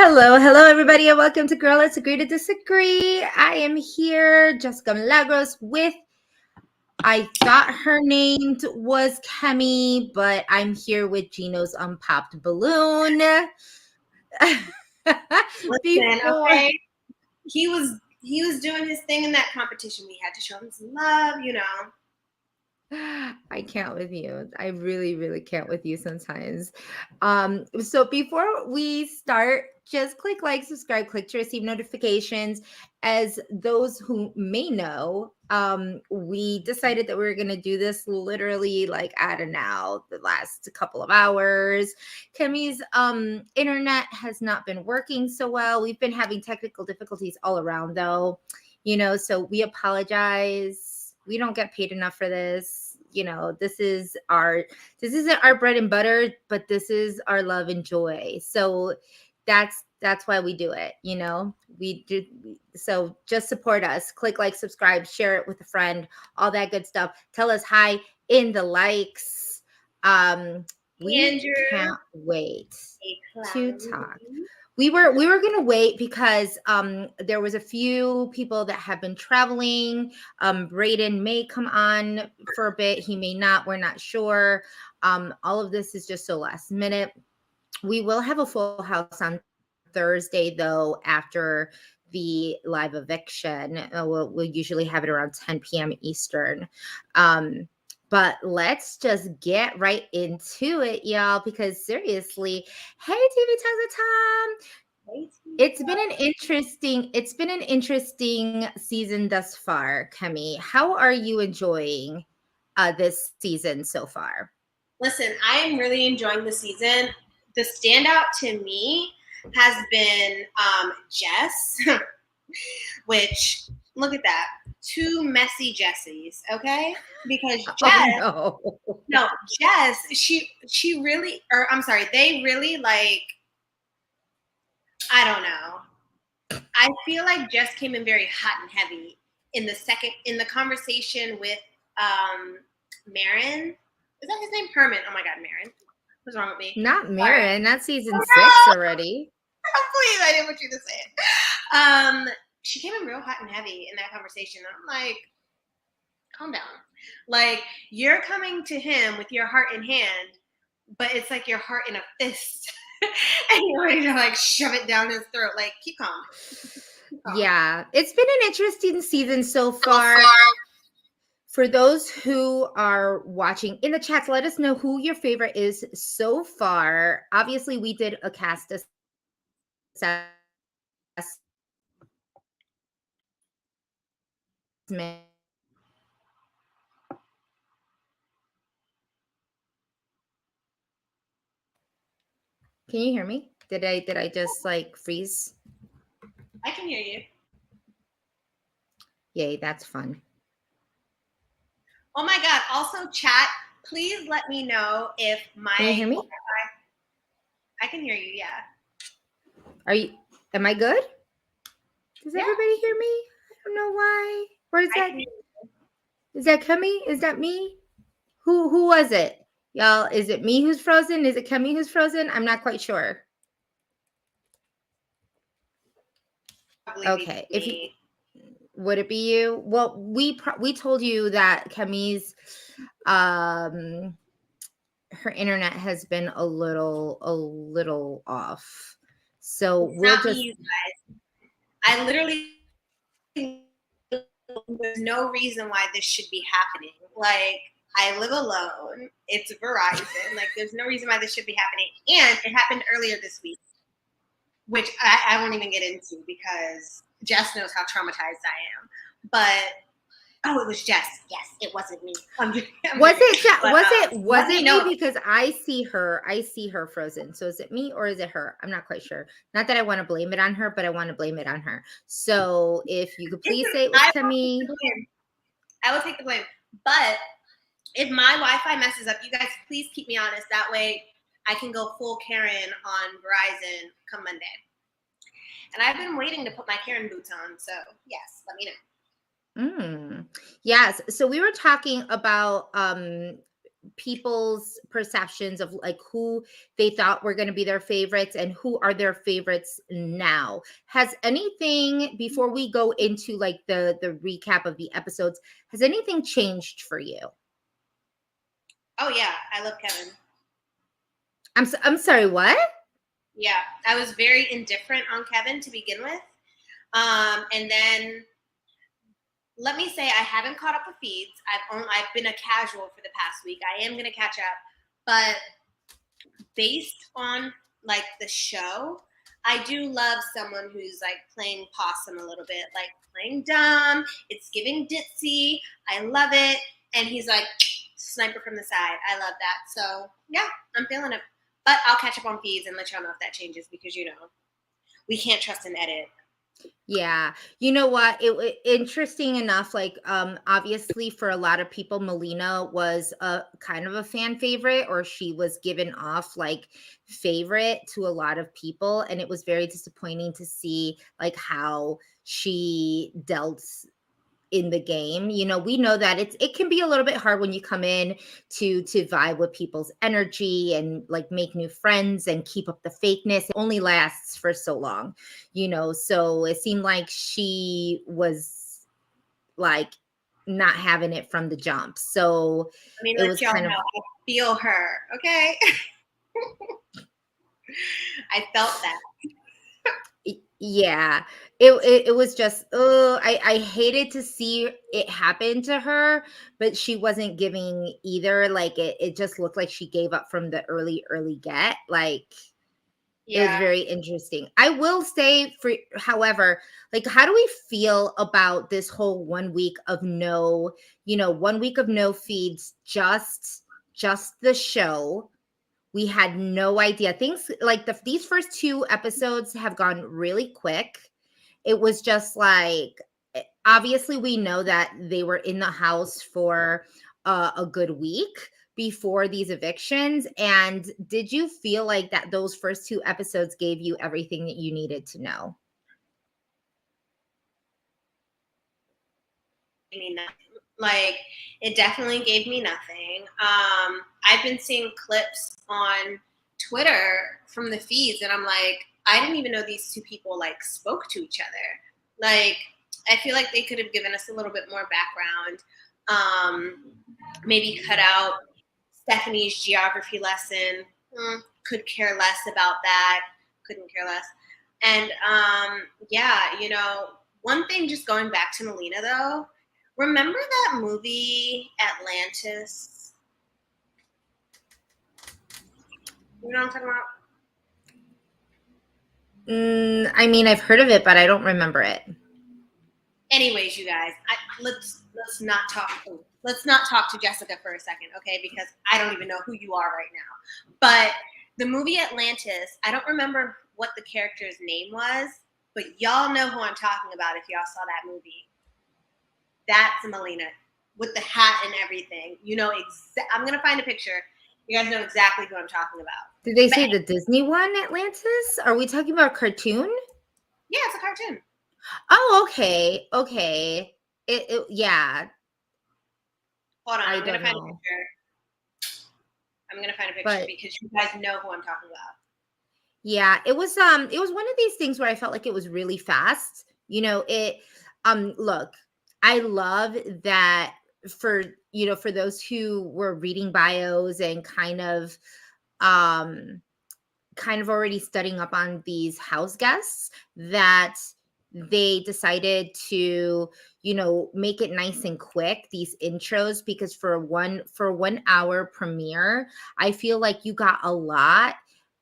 Hello, everybody, and welcome to Girl Let's Agree to Disagree. I am here, Jessica Milagros, with, I thought her name was Kemi, but I'm here with Gino's unpopped balloon. Listen, okay, he was doing his thing in that competition. We had to show him some love, you know. I can't with you. I really can't with you sometimes. So before we start, just click like, subscribe, click to receive notifications. As those who may know, we decided that we were going to do this literally like at a now, the last couple of hours. Kemi's internet has not been working so well. We've been having technical difficulties all around though, so we apologize. We don't get paid enough for this. This isn't our bread and butter, but this is our love and joy. So that's why we do it. We do. So just support us. Click like, subscribe, share it with a friend, all that good stuff. Tell us hi in the likes. We Andrew, can't wait to talk. We were going to wait because there was a few people that have been traveling. Brayden may come on for a bit. He may not. We're not sure. All of this is just so last minute. We will have a full house on Thursday, though, after the live eviction. We'll usually have it around 10 p.m. Eastern. But let's just get right into it, y'all, because seriously, hey, TV Tom. It's been an interesting season thus far, Kemi. How are you enjoying this season so far? Listen, I am really enjoying the season. The standout to me has been Jess, which, look at that. Two messy Jessies, okay? Because Jess, no, Jess, she really, or I'm sorry, they really like, I don't know. I feel like Jess came in very hot and heavy in the conversation with Marin. Is that his name? Herman. Oh my God, Marin. What's wrong with me? Not Marin. That's season 6 already. Please, I didn't want you to say it. She came in real hot and heavy in that conversation. I'm like, calm down. Like, you're coming to him with your heart in hand, but it's like your heart in a fist. And you're ready to like shove it down his throat. Like, keep calm. Yeah, it's been an interesting season so far. For those who are watching in the chats, let us know who your favorite is so far. Obviously, we did a cast assessment. Can you hear me? Did I just like freeze? I can hear you. Yay, that's fun. Oh my God. Also, chat, please let me know if my... Can you hear me? I can hear you, yeah. Am I good? Does everybody hear me? I don't know why. Where is that? Is that Kemi? Is that me? Who was it? Y'all, is it me who's frozen? Is it Kemi who's frozen? I'm not quite sure. Okay. Would it be you? Well, we told you that Kemi's her internet has been a little off. So we'll just you guys. I literally, there's no reason why this should be happening. Like, I live alone. It's Verizon. Like, there's no reason why this should be happening. And it happened earlier this week, which I won't even get into because Jess knows how traumatized I am. But oh, it was Jess. Yes, it wasn't me. Was it me? Because I see her frozen. So is it me or is it her? I'm not quite sure. Not that I want to blame it on her, but I want to blame it on her. So if you could please say it was Kemi. I will take the blame. But if my Wi-Fi messes up, you guys please keep me honest. That way I can go full Karen on Verizon come Monday. And I've been waiting to put my Karen boots on. So yes, let me know. Yes. So we were talking about people's perceptions of like who they thought were going to be their favorites and who are their favorites now. Has anything, before we go into like the recap of the episodes, has anything changed for you? Oh yeah, I love Kevin. I'm sorry, what? Yeah, I was very indifferent on Kevin to begin with. And then let me say I haven't caught up with feeds. I've been a casual for the past week. I am going to catch up, but based on like the show, I do love someone who's like playing possum a little bit, like playing dumb. It's giving ditzy. I love it. And he's like sniper from the side. I love that. So yeah, I'm feeling it. But I'll catch up on feeds and let y'all know if that changes because we can't trust an edit. Yeah. You know what? Interesting enough, like obviously for a lot of people, Melina was a kind of a fan favorite, or she was given off like favorite to a lot of people. And it was very disappointing to see like how she dealt in the game. We know that it can be a little bit hard when you come in to vibe with people's energy and like make new friends and keep up the fakeness. It only lasts for so long, so it seemed like she was like not having it from the jump. So I mean, it let was y'all kind know of, I feel her, okay? I felt that. yeah, it was just, oh, I hated to see it happen to her, but she wasn't giving either. Like it just looked like she gave up from the early get. Like it was Yeah. very interesting. I will say, however, like, how do we feel about this whole 1 week of no, 1 week of no feeds, just the show? We had no idea. Things like these first two episodes have gone really quick. It was just like, obviously we know that they were in the house for a good week before these evictions. And did you feel like that those first two episodes gave you everything that you needed to know? I mean, like it definitely gave me nothing. I've been seeing clips on Twitter from the feeds, and I'm like, I didn't even know these two people like spoke to each other. Like, I feel like they could have given us a little bit more background. Maybe cut out Stephanie's geography lesson. Could care less about that. Couldn't care less. And yeah, one thing just going back to Melina though. Remember that movie Atlantis? You know what I'm talking about? I mean, I've heard of it, but I don't remember it. Anyways, you guys, let's not talk. Let's not talk to Jessica for a second, okay? Because I don't even know who you are right now. But the movie Atlantis, I don't remember what the character's name was, but y'all know who I'm talking about if y'all saw that movie. That's Melina with the hat and everything. I'm gonna find a picture. You guys know exactly who I'm talking about. Did they say the Disney one, Atlantis? Are we talking about a cartoon? Yeah, it's a cartoon. Oh, okay. Yeah. Hold on, I I'm gonna don't find a know. picture. I'm gonna find a picture But because you guys know who I'm talking about. yeah, it was one of these things where I felt like it was really fast. Look, I love that for for those who were reading bios and kind of already studying up on these house guests, that they decided to make it nice and quick, these intros, because for 1 hour premiere I feel like you got a lot.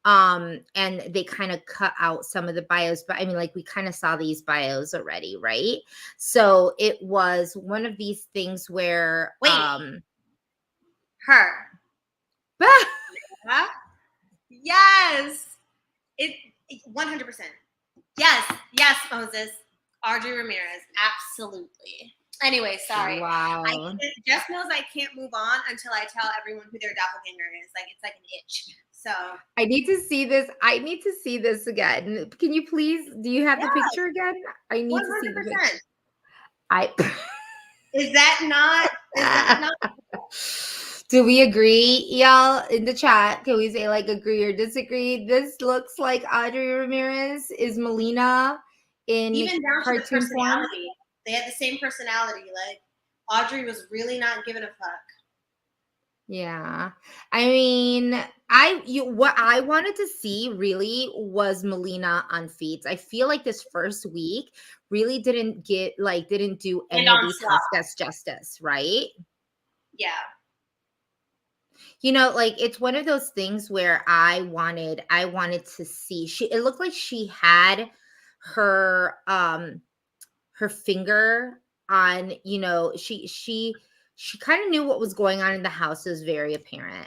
And they kind of cut out some of the bios, but I mean, like, we kind of saw these bios already, right? So it was one of these things where Wait, her. Huh? Yes. It 100%. Yes, Moses. Audrey Ramirez. Absolutely. Anyway, sorry. Wow. Jess knows I can't move on until I tell everyone who their doppelganger is. Like, it's like an itch. So I need to see this. I need to see this again. Can you please? Do you have the picture again? I need to see the picture. 100%. Is that not? Do we agree, y'all, in the chat? Can we say like agree or disagree? This looks like Audrey Ramirez is Melina in Even down to the cartoon form. personality. They had the same personality. Like Audrey was really not giving a fuck. Yeah. I mean, what I wanted to see really was Melina on feeds. I feel like this first week really didn't do And any of on these Slop. houseguests justice, right? Yeah. Like it's one of those things where I wanted to see. It looked like she had her her finger on, she kind of knew what was going on in the house. It was very apparent.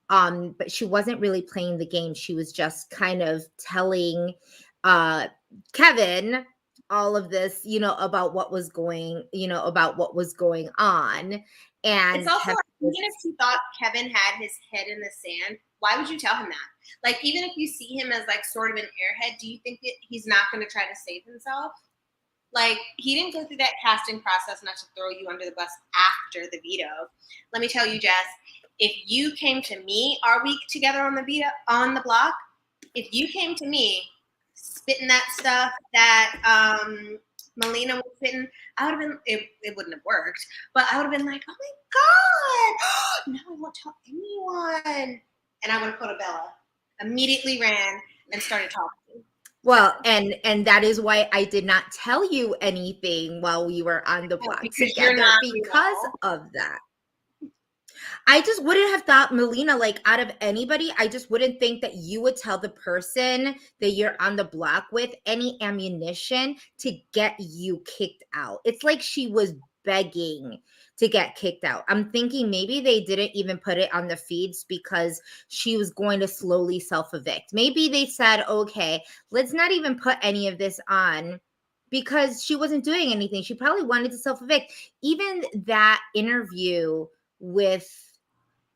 But she wasn't really playing the game. She was just kind of telling uh Kevin all of this, about what was going on. It's And also Kevin like, was, even if you thought Kevin had his head in the sand, why would you tell him that? Like, even if you see him as like sort of an airhead, do you think that he's not going to try to save himself? Like, he didn't go through that casting process not to throw you under the bus after the veto. Let me tell you, Jess, if you came to me our week together on the block, if you came to me spitting that stuff that Melina was spitting, I would have been, it wouldn't have worked, but I would have been like, oh my God, now I won't tell anyone. And I would have put a Bella, immediately ran and started talking. well, and that is why I did not tell you anything while we were on the block Because you're together, not, because of that. I just wouldn't have thought, Melina, like out of anybody, I just wouldn't think that you would tell the person that you're on the block with any ammunition to get you kicked out. It's like she was begging to get kicked out. I'm thinking maybe they didn't even put it on the feeds because she was going to slowly self-evict. Maybe they said, okay, let's not even put any of this on because she wasn't doing anything. She probably wanted to self-evict. Even that interview with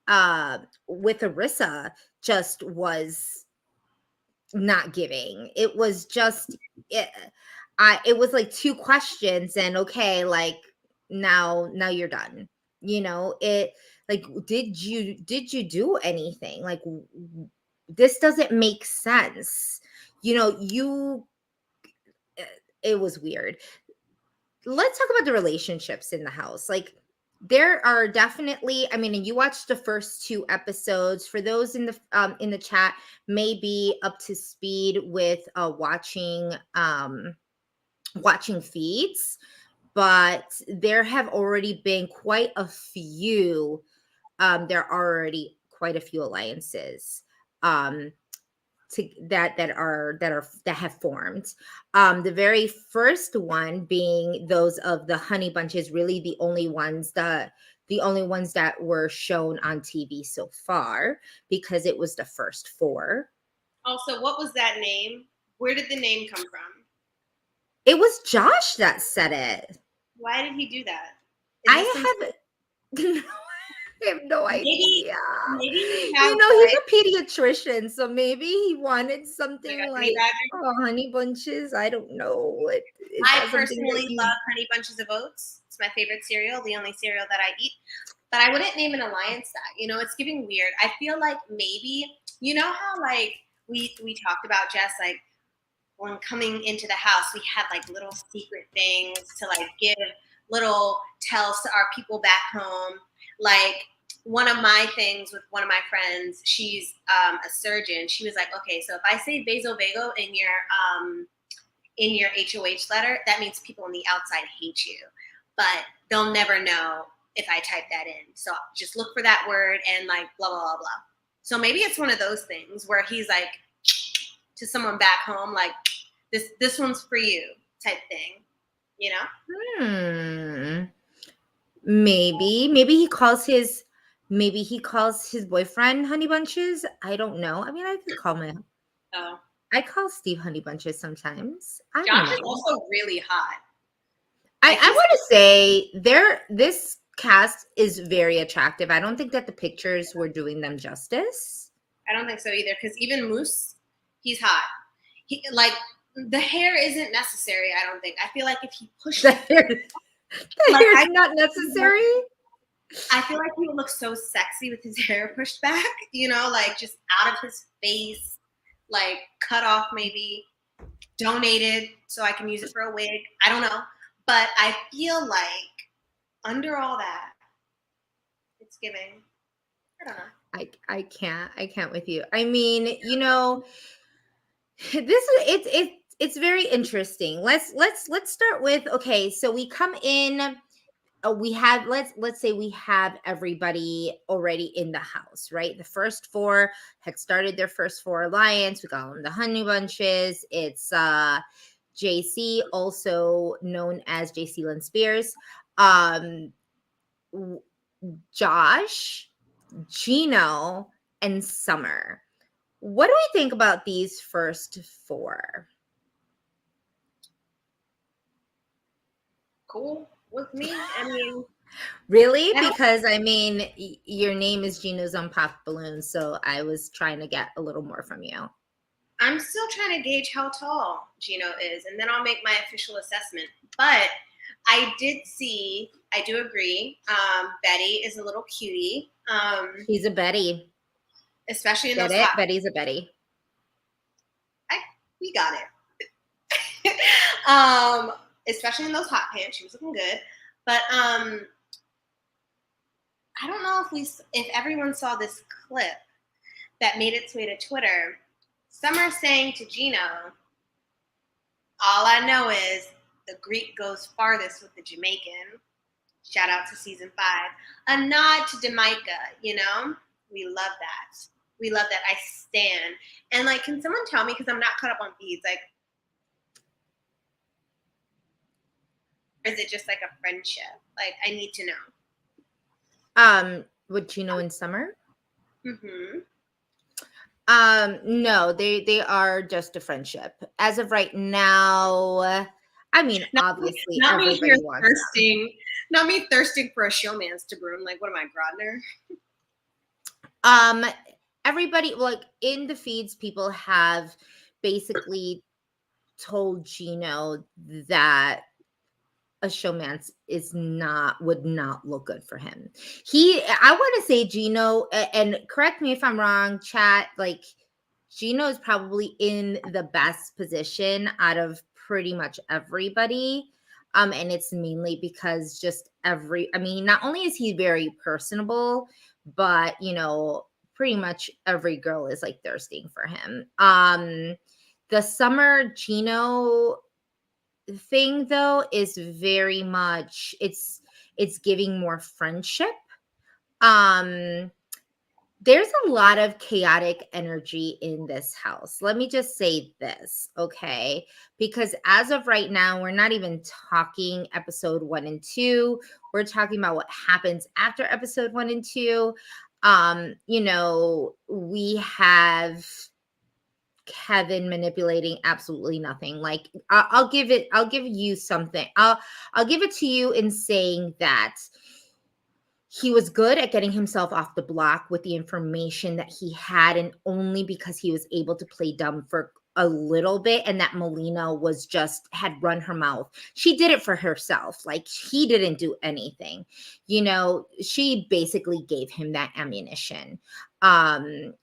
Arissa just was not giving. It was just it was like two questions and okay, like now you're done. It like did you do anything? Like this doesn't make sense. You it was weird. Let's talk about the relationships in the house. Like there are definitely, I mean, and you watched the first two episodes. For those in the chat, may be up to speed with watching feeds, but there have already been quite a few there are already quite a few alliances that have formed. The very first one being those of the honey bunches, really the only ones that were shown on TV so far, because it was the first four. Also, what was that name? Where did the name come from? It was Josh that said it. Why did he do that? I have no idea. Maybe he He's has a pediatrician, so maybe he wanted something like honey bunches. I don't know. I personally love Honey Bunches of Oats. It's my favorite cereal, the only cereal that I eat. But I wouldn't name an alliance that. It's giving weird. I feel like maybe, how like we talked about, Jess, like when coming into the house, we had like little secret things to like give little tells to our people back home. Like one of my things with one of my friends, she's a surgeon. She was like, okay, so if I say vasovago in your HOH letter, that means people on the outside hate you, but they'll never know if I type that in. So just look for that word and like blah, blah, blah, blah. So maybe it's one of those things where he's like to someone back home, like this one's for you type thing, Maybe he calls his boyfriend Honey Bunches. I don't know. I mean, I could call him. Oh. I call Steve Honey Bunches sometimes. Josh is also really hot. I want to say this cast is very attractive. I don't think that the pictures were doing them justice. I don't think so either, because even Moose, he's hot. He like the hair isn't necessary. I don't think. I feel like if he pushed the hair is not necessary. I feel like he would look so sexy with his hair pushed back, you know, like just out of his face, like cut off maybe, donated so I can use it for a wig. I don't know. But I feel like under all that, it's giving. I don't know. I can't with you. I mean, you know, it's very interesting. Let's start with, okay, so we come in, we have, let's say we have everybody already in the house, right? The first four had started their first four alliance. We call them the honey bunches. It's JC, also known as JC Lynn Spears, um Josh, Gino, and Summer. What do we think about these first four? Cool with me. I mean, Really? I don't, Because I mean, your name is Gino's on Pop Balloons, so I was trying to get a little more from you. I'm still trying to gauge how tall Gino is, and then I'll make my official assessment. But I did see, I do agree, Betty is a little cutie, She's a Betty. especially in Get those it? hot. Betty's a Betty. We got it. Especially in those hot pants, she was looking good. But I don't know if everyone saw this clip that made its way to Twitter. Summer saying to Gino, "All I know is the Greek goes farthest with the Jamaican." Shout out to season 5. A nod to Jamaica, you know? We love that. We love that. I stan. And like, can someone tell me, because I'm not caught up on feeds, like, or is it just like a friendship? Like, I need to know. With Gino and Summer? Mm-hmm. No, they are just a friendship. As of right now, I mean, obviously Not me here everybody wants them. thirsting. Not me thirsting for a showman's to groom. Like, what am I, Grodner? Everybody, like in the feeds, people have basically told Gino that a showmance would not look good for him. I want to say Gino, and correct me if I'm wrong, chat, like Gino is probably in the best position out of pretty much everybody. And it's mainly because I mean, not only is he very personable, but you know, pretty much every girl is like thirsting for him. The Summer Gino thing though is very much, it's giving more friendship. There's a lot of chaotic energy in this house. Let me just say this, okay? Because as of right now, we're not even talking episode 1 and 2. We're talking about what happens after episode 1 and 2. You know, we have Kevin manipulating absolutely nothing. Like I'll give you something. I'll give it to you in saying that he was good at getting himself off the block with the information that he had, and only because he was able to play dumb for a little bit, and that Melina had run her mouth. She did it for herself. Like he didn't do anything. You know, she basically gave him that ammunition to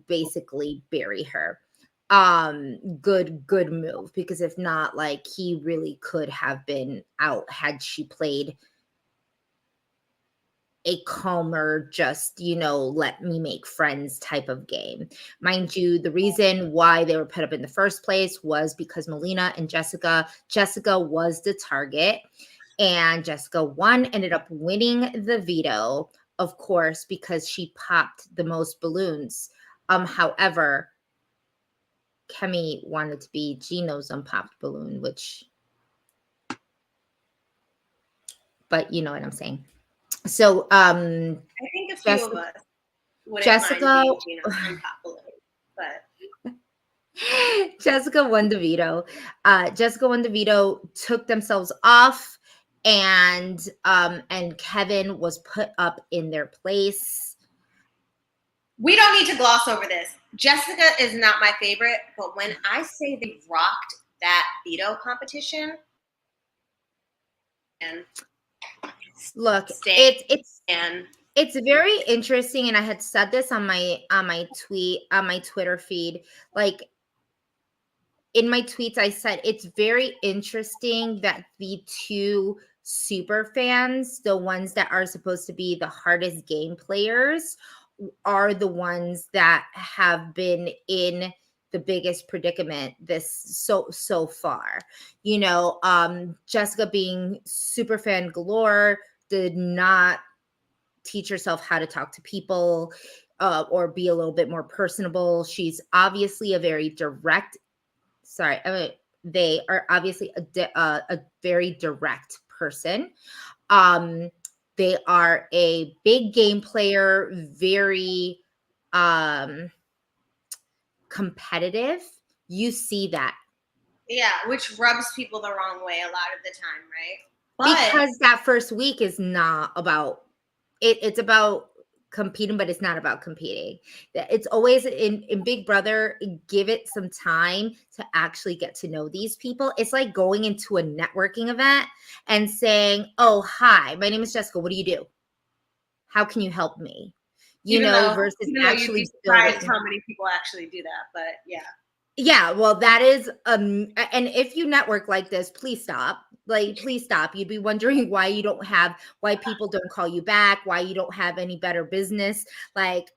basically bury her. Good move, because if not, like he really could have been out had she played a calmer, just, you know, let me make friends type of game. Mind you, the reason why they were put up in the first place was because Melina and Jessica was the target, and Jessica ended up winning the veto, of course, because she popped the most balloons. However, Kemi wanted to be Gino's unpopped balloon, but you know what I'm saying. So, I think a few of us wouldn't mind Jessica being Gino's unpopular, but Jessica won the veto. Jessica won the veto, took themselves off, and Kevin was put up in their place. we don't need to gloss over this. Jessica is not my favorite, but when I say they rocked that veto competition, and Look, Stay it's and it's very interesting, and I had said this on my Twitter feed. Like in my tweets, I said it's very interesting that the two super fans, the ones that are supposed to be the hardest game players, are the ones that have been in the biggest predicament this so far. Jessica being super fan galore did not teach herself how to talk to people, or be a little bit more personable. She's obviously a very direct sorry, they are obviously a very direct person. Um, they are a big game player, very um, competitive. You see that yeah, which rubs people the wrong way a lot of the time, right? But because that first week is not about it. It's about competing, but it's not about competing. It's always in Big Brother. Give it some time to actually get to know these people. It's like going into a networking event and saying, "Oh, hi, my name is Jessica. What do you do? How can you help me?" even though Versus even though you'd be actually surprised building. how many people actually do that. But yeah. Yeah, well, that is and if you network like this, please stop. Like, please stop. You'd be wondering why people don't call you back, why you don't have any better business. Like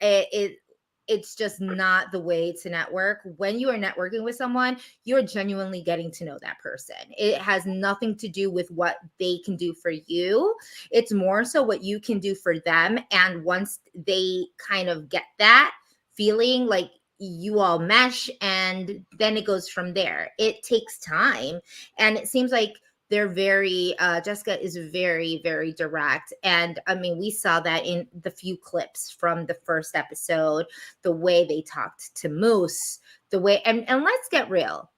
it's just not the way to network. When you are networking with someone, you're genuinely getting to know that person. It has nothing to do with what they can do for you. It's more so what you can do for them. And once they kind of get that feeling, like you all mesh, and then it goes from there. It takes time, and it seems like they're very Jessica is very, very direct. And I mean, we saw that in the few clips from the first episode, the way they talked to Moose, the way and let's get real.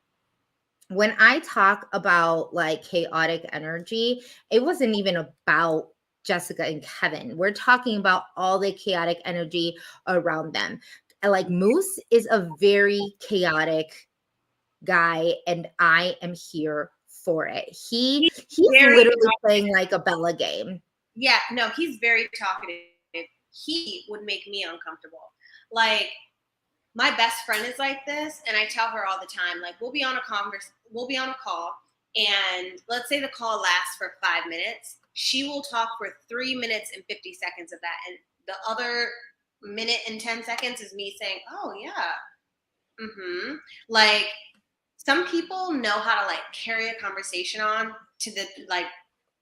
When I talk about like chaotic energy, it wasn't even about Jessica and Kevin. We're talking about all the chaotic energy around them. And like Moose is a very chaotic guy, and I am here for it. He's He's very literally playing like a Bella game. Yeah, no, he's very talkative. He would make me uncomfortable. Like my best friend is like this, and I tell her all the time, like we'll be on a call, and let's say the call lasts for 5 minutes. She will talk for 3 minutes and 50 seconds of that, and the other minute and 10 seconds is me saying, "Oh yeah, mm-hmm." Like some people know how to like carry a conversation on to the like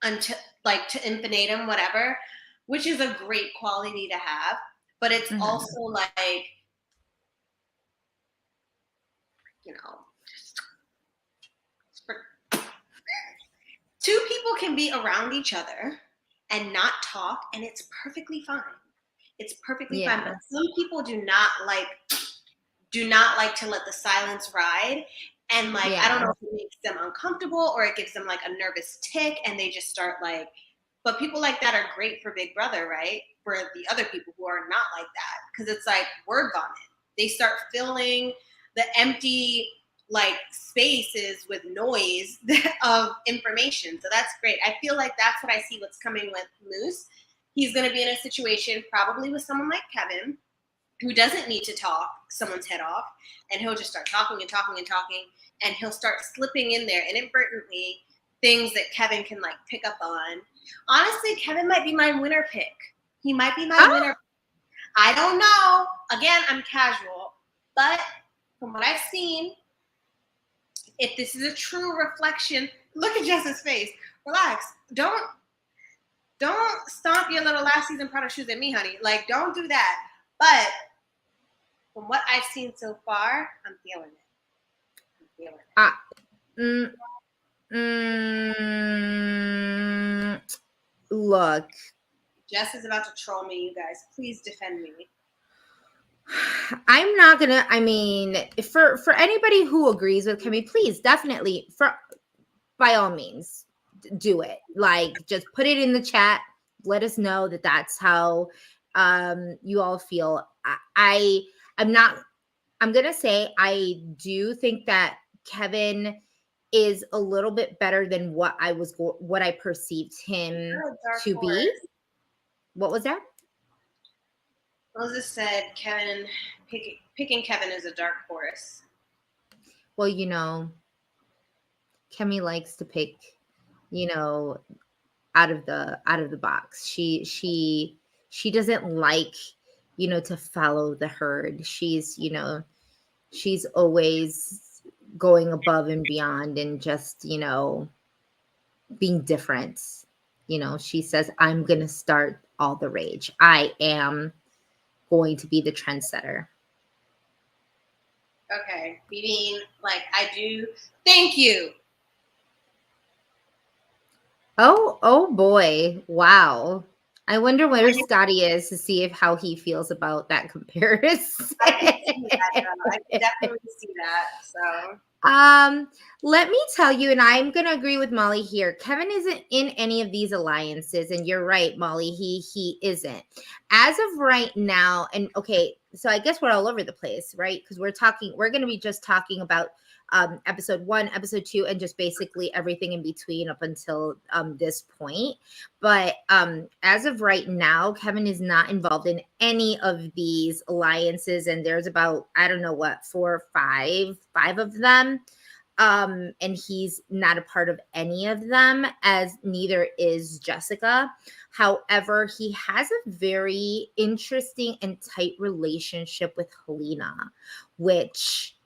until like to infinitum, whatever, which is a great quality to have. But it's Mhm. also like, you know, two people can be around each other and not talk, and it's perfectly fine. It's perfectly fine. But Yeah. some people do not like to let the silence ride. And like, I don't Yeah. know if it makes them uncomfortable or it gives them like a nervous tick and they just start like, but people like that are great for Big Brother, right? For the other people who are not like that. Because it's like word vomit. They start filling the empty like spaces with noise of information. So that's great. I feel like that's what I see what's coming with Moose. He's going to be in a situation probably with someone like Kevin who doesn't need to talk someone's head off, and he'll just start talking and talking and talking, and he'll start slipping in there inadvertently things that Kevin can like pick up on. Honestly, Kevin might be my winner pick. He might be my Oh, winner. I don't know. Again, I'm casual, but from what I've seen, if this is a true reflection, look at Jess's face. Relax. Don't stomp your little last season Prada shoes at me, honey. Like, don't do that. But from what I've seen so far, I'm feeling it. I'm feeling it. uh, mm, mm, look, Jess is about to troll me, you guys. Please defend me. I'm not gonna. I mean, for anybody who agrees with Kimmy, please definitely, for by all means, do it. Like, just put it in the chat. Let us know that that's how you all feel. I'm not. I'm gonna say I do think that Kevin is a little bit better than what I perceived him You're a dark to be. horse. What was that? Moses said Kevin picking Kevin is a dark horse. Well, Kemi likes to pick, out of the box. She doesn't like, to follow the herd. She's always going above and beyond and just, being different. She says, I'm going to start all the rage. I am going to be the trendsetter. Okay, meaning like I do. Thank you. Oh boy. Wow. I wonder where Scotty is to see how he feels about that comparison. I can see that. I can definitely see that. So Let me tell you, and I'm gonna agree with Molly here. Kevin isn't in any of these alliances, and you're right, Molly. He isn't. As of right now, and okay, so I guess we're all over the place, right? Because we're gonna be just talking about episode 1, episode 2, and just basically everything in between up until this point. But as of right now, Kevin is not involved in any of these alliances, and there's about, I don't know what, 4 or 5 of them. And he's not a part of any of them, as neither is Jessica. However, he has a very interesting and tight relationship with Helena, which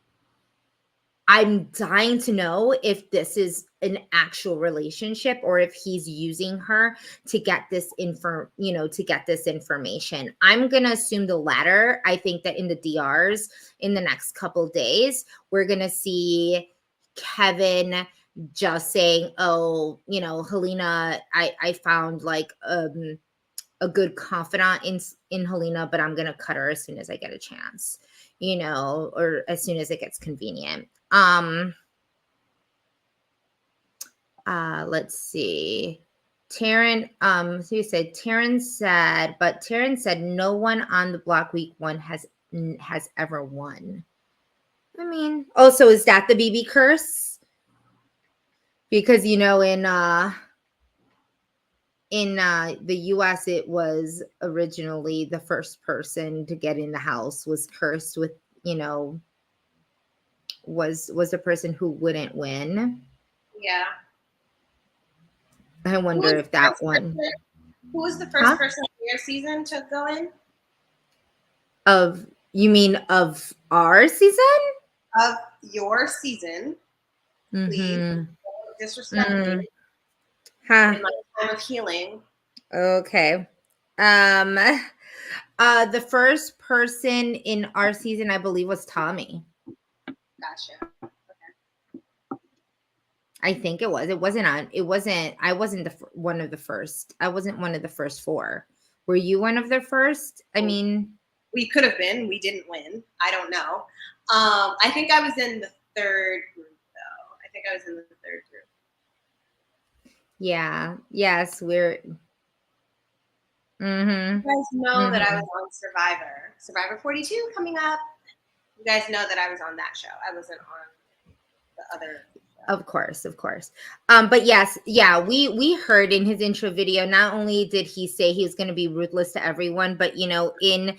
I'm dying to know if this is an actual relationship or if he's using her to get this information. I'm going to assume the latter. I think that in the DRs in the next couple days, we're going to see Kevin just saying, "Oh, Helena, I found like a good confidant in Helena, but I'm going to cut her as soon as I get a chance." Or as soon as it gets convenient. Let's see. Taryn, so you said Taryn said no one on the block week 1 has ever won. I mean, also, is that the BB curse? Because in the US, it was originally the first person to get in the house was cursed with, was a person who wouldn't win. yeah. I wonder if that one. Who was the first person in your season to go in? You mean of our season? Of your season, please. Mm-hmm. Disrespect me. Huh. In my time of healing. Okay. The first person in our season, I believe, was Tommy. Gotcha. I think it was. It wasn't on. It wasn't. I wasn't one of the first. I wasn't one of the first 4. Were you one of the first? I mean, we could have been. We didn't win. I don't know. I think I was in the 3rd group, though. I think I was in the 3rd group. Yeah. Yes, we're. Mm-hmm. You guys know that I was on Survivor 42 coming up. You guys know that I was on that show. I wasn't on the other. Of course. But yes, yeah, we heard in his intro video, not only did he say he was going to be ruthless to everyone, but in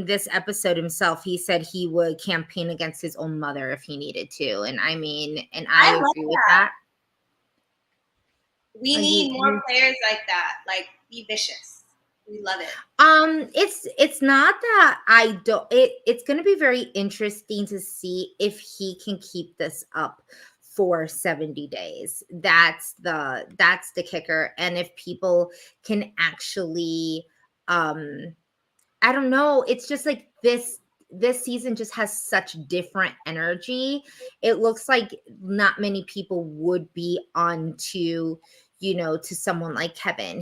this episode himself, he said he would campaign against his own mother if he needed to. And I mean, and I agree with that. We need more players like that. Like, be vicious. We love it. It's not that I don't. It's going to be very interesting to see if he can keep this up for 70 days. That's the kicker. And if people can actually, I don't know. It's just like this season just has such different energy. It looks like not many people would be on to someone like Kevin.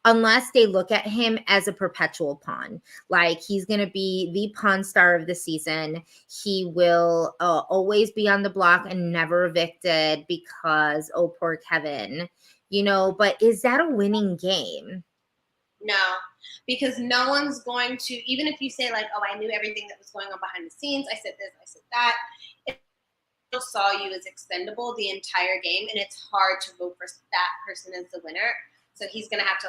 Unless they look at him as a perpetual pawn, like he's going to be the pawn star of the season. He will always be on the block and never evicted because, oh, poor Kevin, but is that a winning game? No, because no one's going to, even if you say like, oh, I knew everything that was going on behind the scenes. I said this, I said that. saw you as expendable the entire game, and it's hard to vote for that person as the winner. So he's gonna have to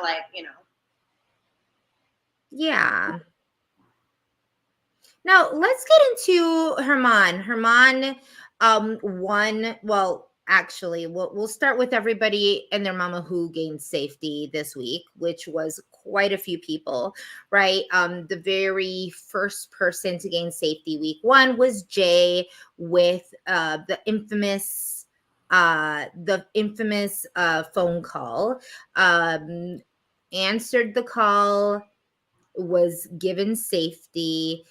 Yeah. Now let's get into Herman. Herman won. Well, actually, we'll start with everybody and their mama who gained safety this week, which was quite a few people, right? The very first person to gain safety week one was Jay with the infamous phone call. Answered the call, was given safety,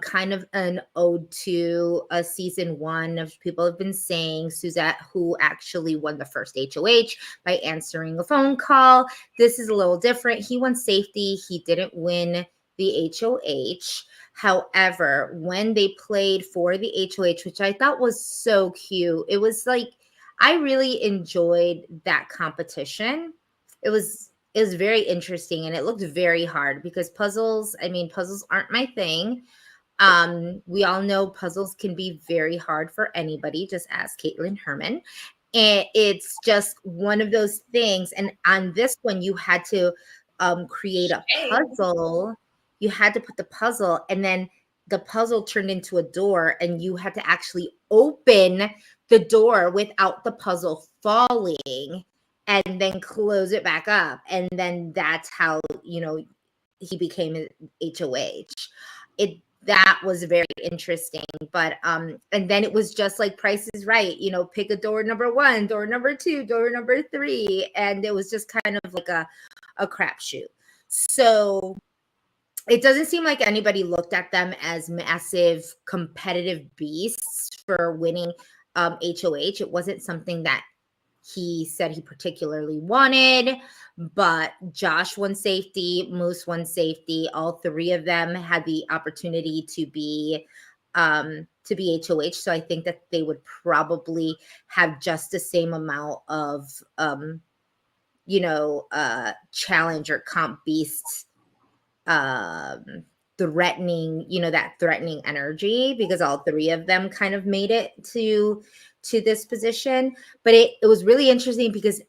kind of an ode to a season one of people have been saying Suzette, who actually won the first HOH by answering a phone call. This is a little different. He won safety. He didn't win the HOH. However, when they played for the HOH, which I thought was so cute, it was like, I really enjoyed that competition. It was very interesting, and it looked very hard because puzzles aren't my thing. We all know puzzles can be very hard for anybody, just ask Caitlin Herman. And it's just one of those things. And on this one, you had to create a puzzle. You had to put the puzzle, and then the puzzle turned into a door, and you had to actually open the door without the puzzle falling, and then close it back up. And then that's how, he became an HOH. That was very interesting. But and then it was just like Price is Right, pick a door number 1, door number 2, door number 3. And it was just kind of like a crapshoot. So it doesn't seem like anybody looked at them as massive competitive beasts for winning HOH. It wasn't something that he said he particularly wanted, but Josh won safety, Moose won safety. All three of them had the opportunity to be HOH. So I think that they would probably have just the same amount of challenge or comp beasts threatening, that threatening energy, because all three of them kind of made it to this position. But it was really interesting because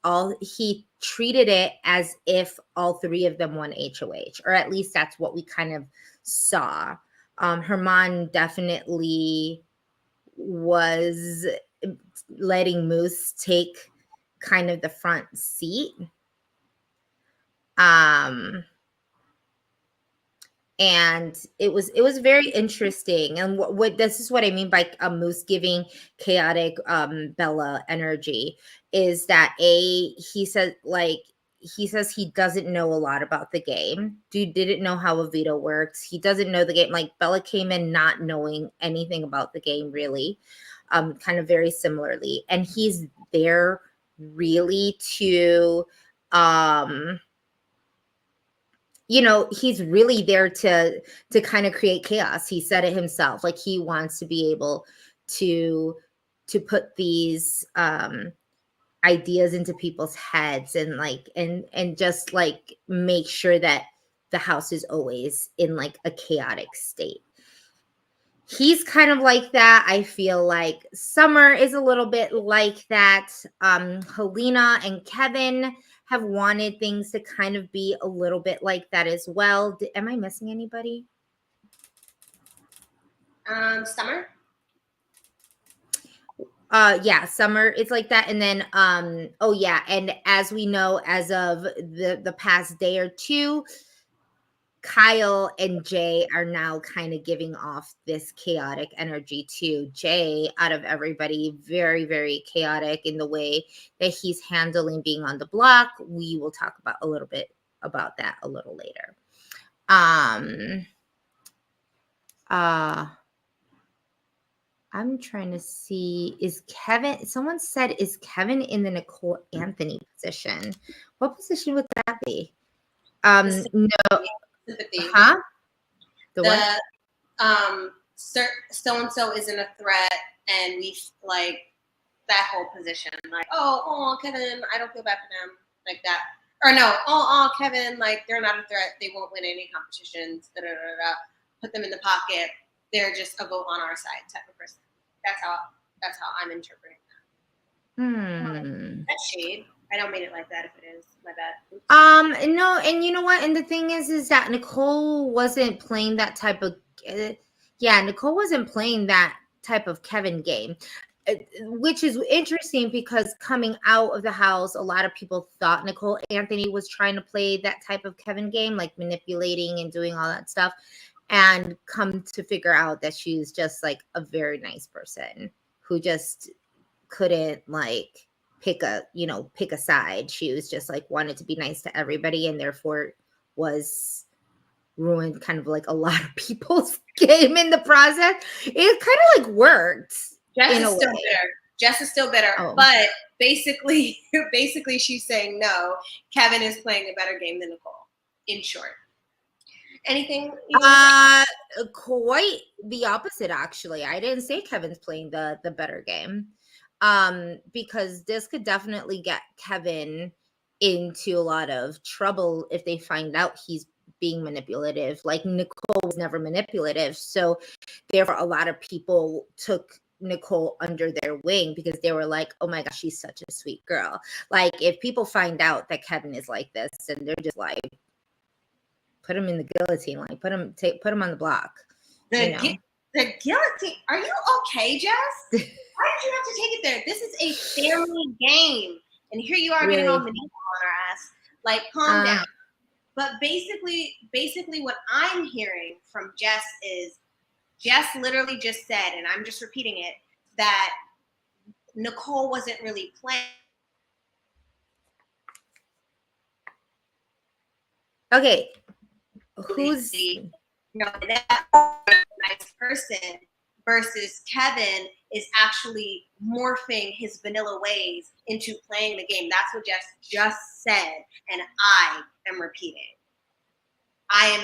he treated it as if all three of them won HOH, or at least that's what we kind of saw. Herman definitely was letting Moose take kind of the front seat. And it was very interesting. And what this is what I mean by Moose giving chaotic Bella energy is that he says he doesn't know a lot about the game. Dude didn't know how a veto works. He doesn't know the game. Like, Bella came in not knowing anything about the game, really, kind of very similarly. And he's there really to he's really there to kind of create chaos. He said it himself. Like, he wants to be able to put these ideas into people's heads, and and just like make sure that the house is always in like a chaotic state. He's kind of like that. I feel like Summer is a little bit like that. Helena and Kevin have wanted things to kind of be a little bit like that as well. Am I missing anybody? Summer. Yeah, Summer is like that. And then oh yeah, and as we know, as of the past day or two, Kyle and Jay are now kind of giving off this chaotic energy too. Jay, out of everybody, very, very chaotic in the way that he's handling being on the block. We will talk about a little bit about that a little later. I'm trying to see, someone said, is Kevin in the Nicole Anthony position? What position would that be? No. Sympathy. Huh? What? So-and-so isn't a threat, and we like that whole position. Like, oh, Kevin, I don't feel bad for them, like that. Or no, Kevin, like, they're not a threat. They won't win any competitions. Put them in the pocket. They're just a vote on our side type of person. That's how I'm interpreting Hmm. that shade. I don't mean it like that. If it is, my bad. Oops. No, and you know what? And the thing is that Nicole wasn't playing that type of, Nicole wasn't playing that type of Kevin game, which is interesting because coming out of the house, a lot of people thought Nicole Anthony was trying to play that type of Kevin game, like manipulating and doing all that stuff, and come to figure out that she's just like a very nice person who just couldn't like pick a side. She was just like wanted to be nice to everybody, and therefore was ruined kind of like a lot of people's game in the process. It kind of like worked Jess in is a still way. bitter. Jess is still bitter, Oh. but basically she's saying no. Kevin is playing a better game than Nicole. In short, anything? Quite the opposite, actually. I didn't say Kevin's playing the better game, because this could definitely get Kevin into a lot of trouble if they find out he's being manipulative. Like Nicole was never manipulative, so therefore a lot of people took Nicole under their wing because they were like, oh my gosh, she's such a sweet girl. Like if people find out that Kevin is like this, and they're just like, put him in the guillotine, like put him on the block. The guillotine. Are you okay, Jess? Why did you have to take it there? This is a family game, and here you are getting all manipulative on our ass. Like, calm down. But basically, what I'm hearing from Jess is, Jess literally just said, and I'm just repeating it, that Nicole wasn't really playing. Okay, who's that nice person versus Kevin is actually morphing his vanilla ways into playing the game. That's what Jess just said, and I am repeating.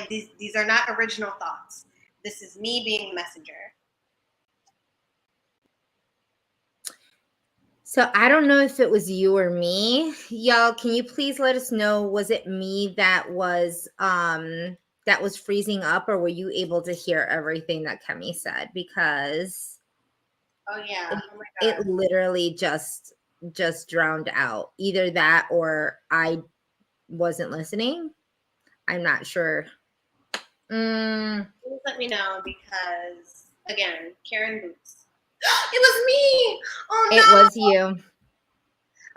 These are not original thoughts. This is me being the messenger. So I don't know if it was you or me. Y'all, can you please let us know, was it me that was freezing up, or were you able to hear everything that Kemi said? Because oh yeah, it literally just drowned out. Either that or I wasn't listening. I'm not sure. Please let me know, because again, Karen Boots. It was me. Oh no. It was you.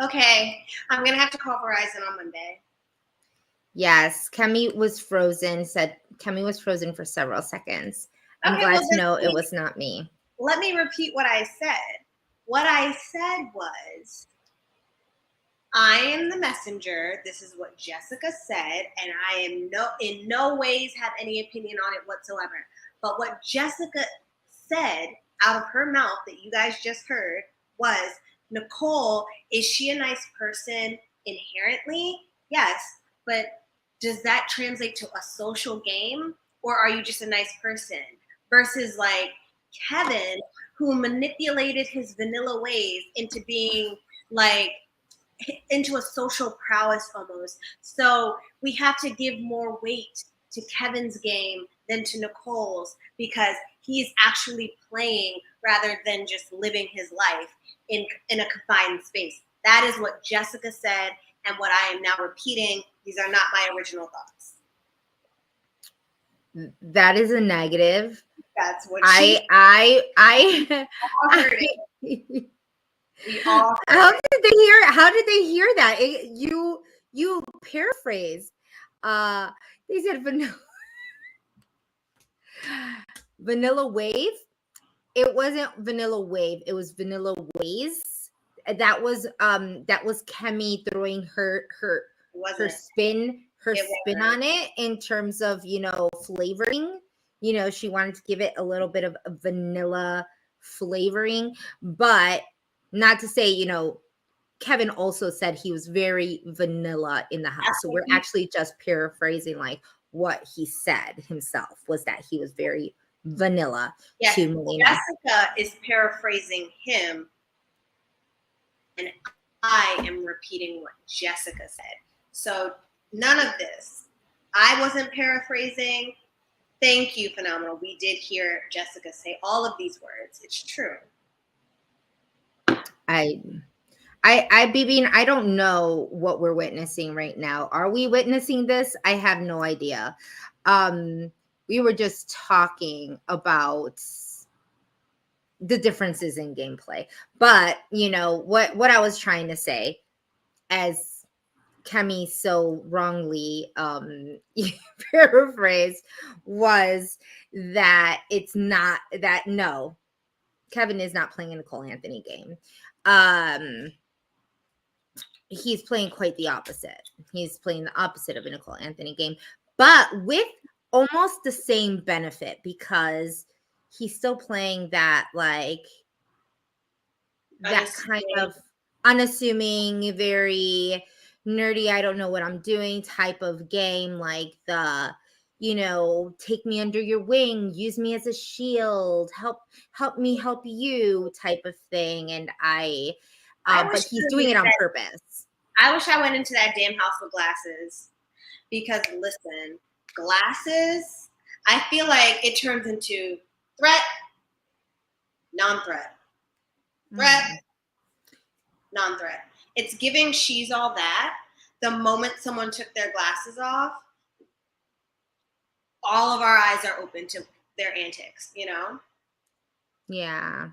Okay, I'm gonna have to call Verizon on Monday. Yes, Kemi was frozen. Said Kemi was frozen for several seconds. I'm glad to know it was not me. Let me repeat what I said. What I said was, I am the messenger. This is what Jessica said, and I am in no ways have any opinion on it whatsoever. But what Jessica said out of her mouth that you guys just heard was, Nicole, is she a nice person inherently? Yes, but does that translate to a social game, or are you just a nice person? Versus like Kevin, who manipulated his vanilla ways into being like, into a social prowess almost. So we have to give more weight to Kevin's game than to Nicole's, because he's actually playing rather than just living his life in a confined space. That is what Jessica said, and what I am now repeating. These are not my original thoughts. That is a negative. That's what I heard it. How did they hear that? You paraphrase. They said vanilla wave. It wasn't vanilla wave. It was vanilla ways. That was Kemi throwing her spin on it in terms of, flavoring. She wanted to give it a little bit of a vanilla flavoring, but not to say, Kevin also said he was very vanilla in the house. So we're actually just paraphrasing like what he said himself, was that he was very vanilla to Melina. Jessica is paraphrasing him, and I am repeating what Jessica said. So none of this. I wasn't paraphrasing. Thank you, Phenomenal. We did hear Jessica say all of these words. It's true. I BB, I don't know what we're witnessing right now. Are we witnessing this? I have no idea. Um, we were just talking about the differences in gameplay, but you know what I was trying to say, as Kemi so wrongly paraphrased, was that it's not that, no, Kevin is not playing a Nicole Anthony game. He's playing quite the opposite. He's playing the opposite of a Nicole Anthony game, but with almost the same benefit, because he's still playing that, like, that kind Unassuming. of unassuming, very nerdy, I don't know what I'm doing type of game, like the, you know, take me under your wing, use me as a shield, help me help you type of thing. And I wish but I he's went doing into it on that. purpose. I wish I went into that damn house with glasses. Because listen, glasses, I feel like it turns into threat, non-threat, threat, Mm. non-threat. It's giving she's all that. The moment someone took their glasses off, all of our eyes are open to their antics, you know? Yeah.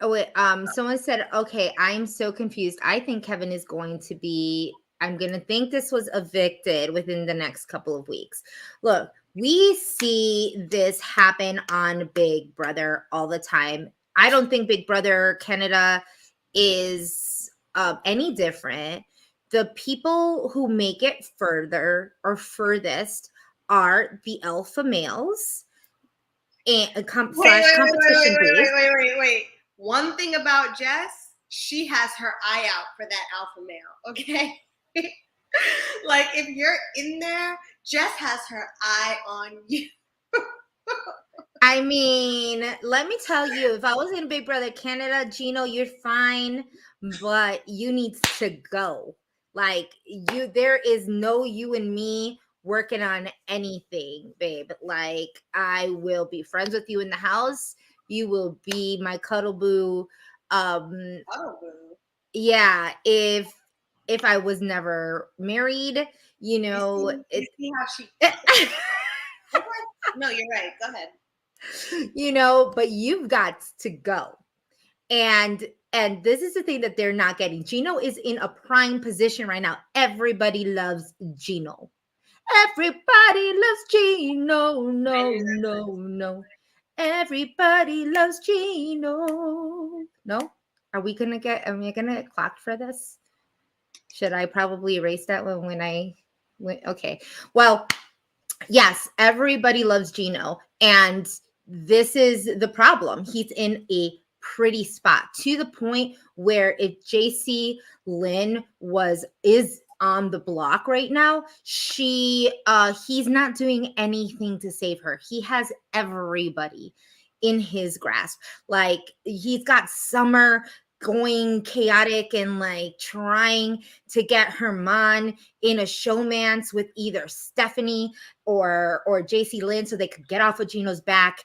Oh wait, someone said, okay, I'm so confused. I think Kevin is going to be, I'm gonna think this was evicted within the next couple of weeks. Look, we see this happen on Big Brother all the time. I don't think Big Brother Canada is any different. The people who make it further or furthest are the alpha males and slash competition based. Wait. One thing about Jess, she has her eye out for that alpha male, okay? Like, if you're in there, Jess has her eye on you. I mean, let me tell you, if I was in Big Brother Canada, Gino, you're fine, but you need to go. Like, you, there is no you and me working on anything, babe. Like, I will be friends with you in the house. You will be my cuddle boo. Oh, boo. Yeah, if I was never married, you know, You see how she. Okay. No, you're right. Go ahead. you know, but you've got to go. And this is the thing that they're not getting. Gino is in a prime position right now. Everybody loves Gino. Everybody loves Gino. I No, knew that. no, no. Everybody loves Gino. No? Are we gonna get clocked for this? Should I probably erase that one when I went? Okay. Well, yes, everybody loves Gino. And this is the problem. He's in a pretty spot, to the point where if JC Lynn is on the block right now, he's not doing anything to save her. He has everybody in his grasp. Like, he's got Summer going chaotic and like trying to get Herman in a showmance with either Stephanie or JC Lynn so they could get off of Gino's back.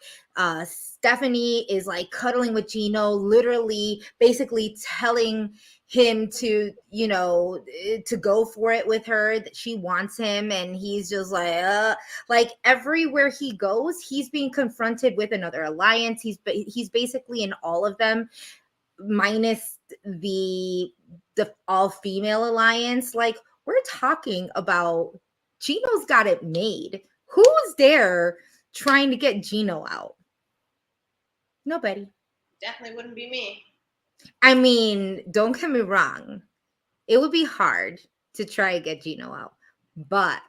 Stephanie is like cuddling with Gino, literally basically telling him to, you know, to go for it with her, that she wants him. And he's just like everywhere he goes, he's being confronted with another alliance. He's basically in all of them, minus the all female alliance. Like, we're talking about Gino's got it made. Who's there trying to get Gino out? Nobody. Definitely wouldn't be me. I mean, don't get me wrong. It would be hard to try and get Gino out. But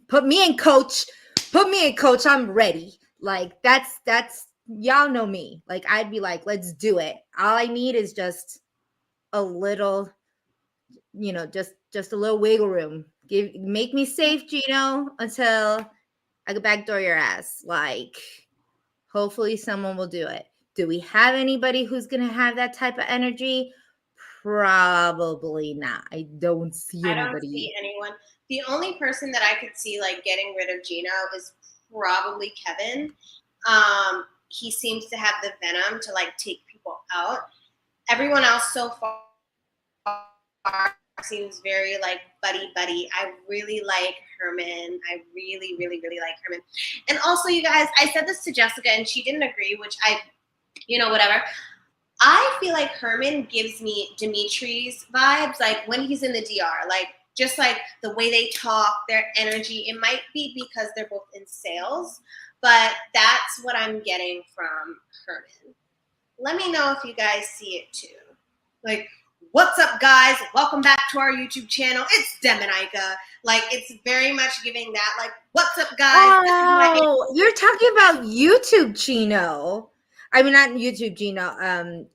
put me in, coach. Put me in, coach. I'm ready. Like, that's y'all know me. Like, I'd be like, let's do it. All I need is just a little, you know, just a little wiggle room. Make me safe, Gino, until I can backdoor your ass. Like, hopefully someone will do it. Do we have anybody who's gonna have that type of energy? Probably not. I don't see I don't anybody. see anyone. The only person that I could see like getting rid of Gino is probably Kevin. He seems to have the venom to like take people out. Everyone else so far seems very like buddy. I really like Herman. I really like Herman. And also, you guys, I said this to Jessica and she didn't agree, which whatever. I feel like Herman gives me Dimitri's vibes, like when he's in the DR, like just like the way they talk, their energy. It might be because they're both in sales, but that's what I'm getting from Herman. Let me know if you guys see it too. Like, what's up, guys? Welcome back to our YouTube channel. It's Dem and Ika. Like, it's very much giving that, like, what's up, guys? Oh, you're talking about YouTube Chino. I mean, not YouTube Gino.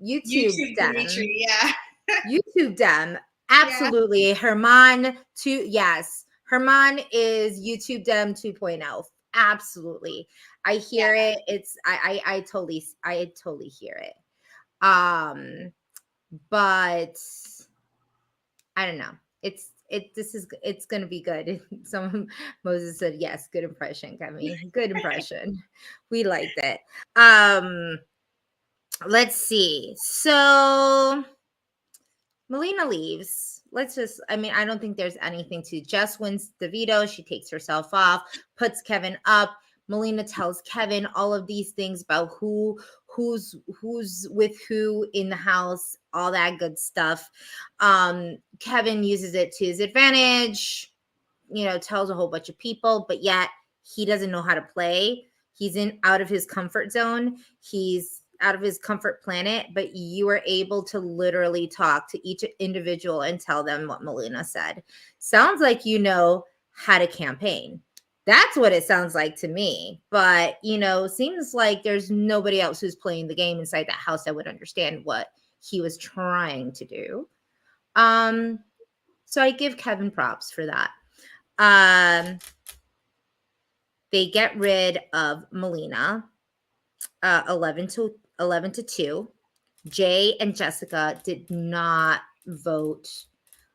YouTube Dem. Dimitri, yeah. YouTube Dem. Absolutely. Yeah. Herman yes. Herman is YouTube Dem 2.0. Absolutely. I hear it. It's I totally hear it. But I don't know. It's gonna be good. Moses said yes, good impression, Kemi. Good impression. We liked it. Let's see. So Melina leaves. I don't think there's anything to. Jess wins the veto. She takes herself off, puts Kevin up. Melina tells Kevin all of these things about who's with who in the house, all that good stuff. Kevin uses it to his advantage, tells a whole bunch of people, but yet he doesn't know how to play. He's out of his comfort zone. He's out of his comfort planet, but you were able to literally talk to each individual and tell them what Melina said. Sounds like you know how to campaign. That's what it sounds like to me. But, seems like there's nobody else who's playing the game inside that house that would understand what he was trying to do. So I give Kevin props for that. They get rid of Melina, 11 to 2. Jay and Jessica did not vote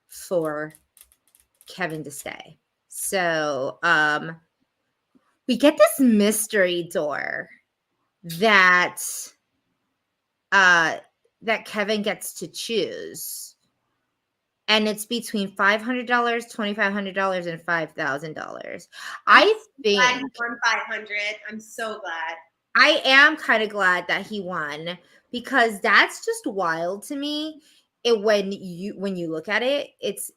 for Kevin to stay. So we get this mystery door that Kevin gets to choose. And it's between $500, $2,500, and $5,000. I think glad he won 500. I'm so glad. I am kind of glad that he won, because that's just wild to me. When you look at it, it's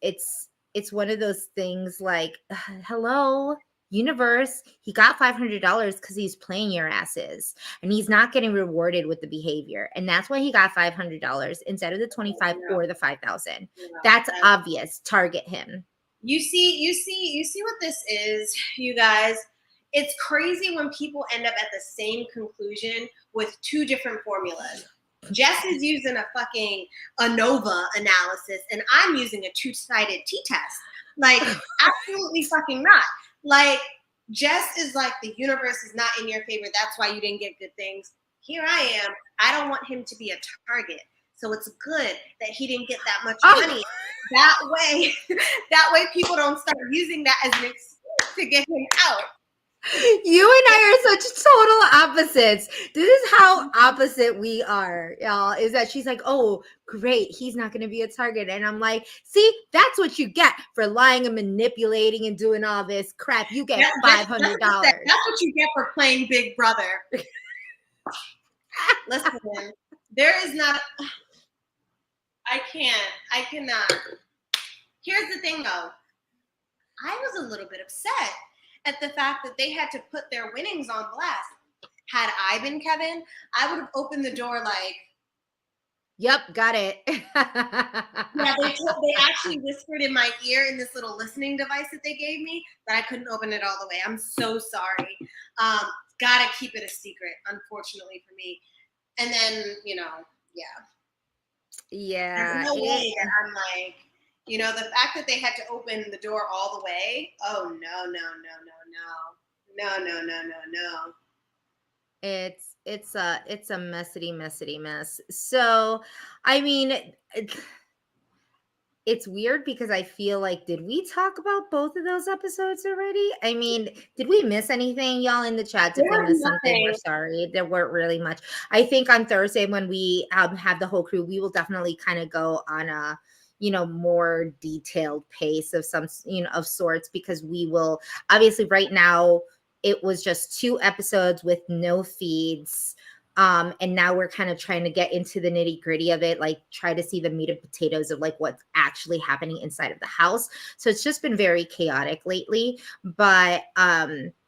one of those things like, hello, universe, he got $500 because he's playing your asses and he's not getting rewarded with the behavior, and that's why he got $500 instead of the 25 or the 5,000. That's obvious. Target him. You see what this is, you guys. It's crazy when people end up at the same conclusion with two different formulas. Jess is using a fucking ANOVA analysis, and I'm using a two-sided t-test. Like, absolutely fucking not. Like, Jess is like, the universe is not in your favor. That's why you didn't get good things. Here I am. I don't want him to be a target. So it's good that he didn't get that much money. That way people don't start using that as an excuse to get him out. You and I are such total opposites. This is how opposite we are, y'all. Is that she's like, oh, great, he's not going to be a target. And I'm like, see, that's what you get for lying and manipulating and doing all this crap. You get $500. That's what you get for playing Big Brother. Listen, there is not... I cannot. Here's the thing, though. I was a little bit upset at the fact that they had to put their winnings on blast. Had I been Kevin, I would have opened the door like, yep, got it. Yeah, they actually whispered in my ear in this little listening device that they gave me, but I couldn't open it all the way. I'm so sorry. Gotta keep it a secret, unfortunately for me. And then, yeah. Yeah. There's no way that I'm like, the fact that they had to open the door all the way. Oh, no. It's a messy mess. So, I mean, it's weird because I feel like, did we talk about both of those episodes already? I mean, did we miss anything? Y'all in the chats, if There we was missed something, we're nothing. sorry. There weren't really much. I think on Thursday when we have the whole crew, we will definitely kind of go on a, more detailed pace of some, of sorts, because we will obviously right now it was just 2 episodes with no feeds. And now we're kind of trying to get into the nitty gritty of it, like try to see the meat and potatoes of like what's actually happening inside of the house. So it's just been very chaotic lately. But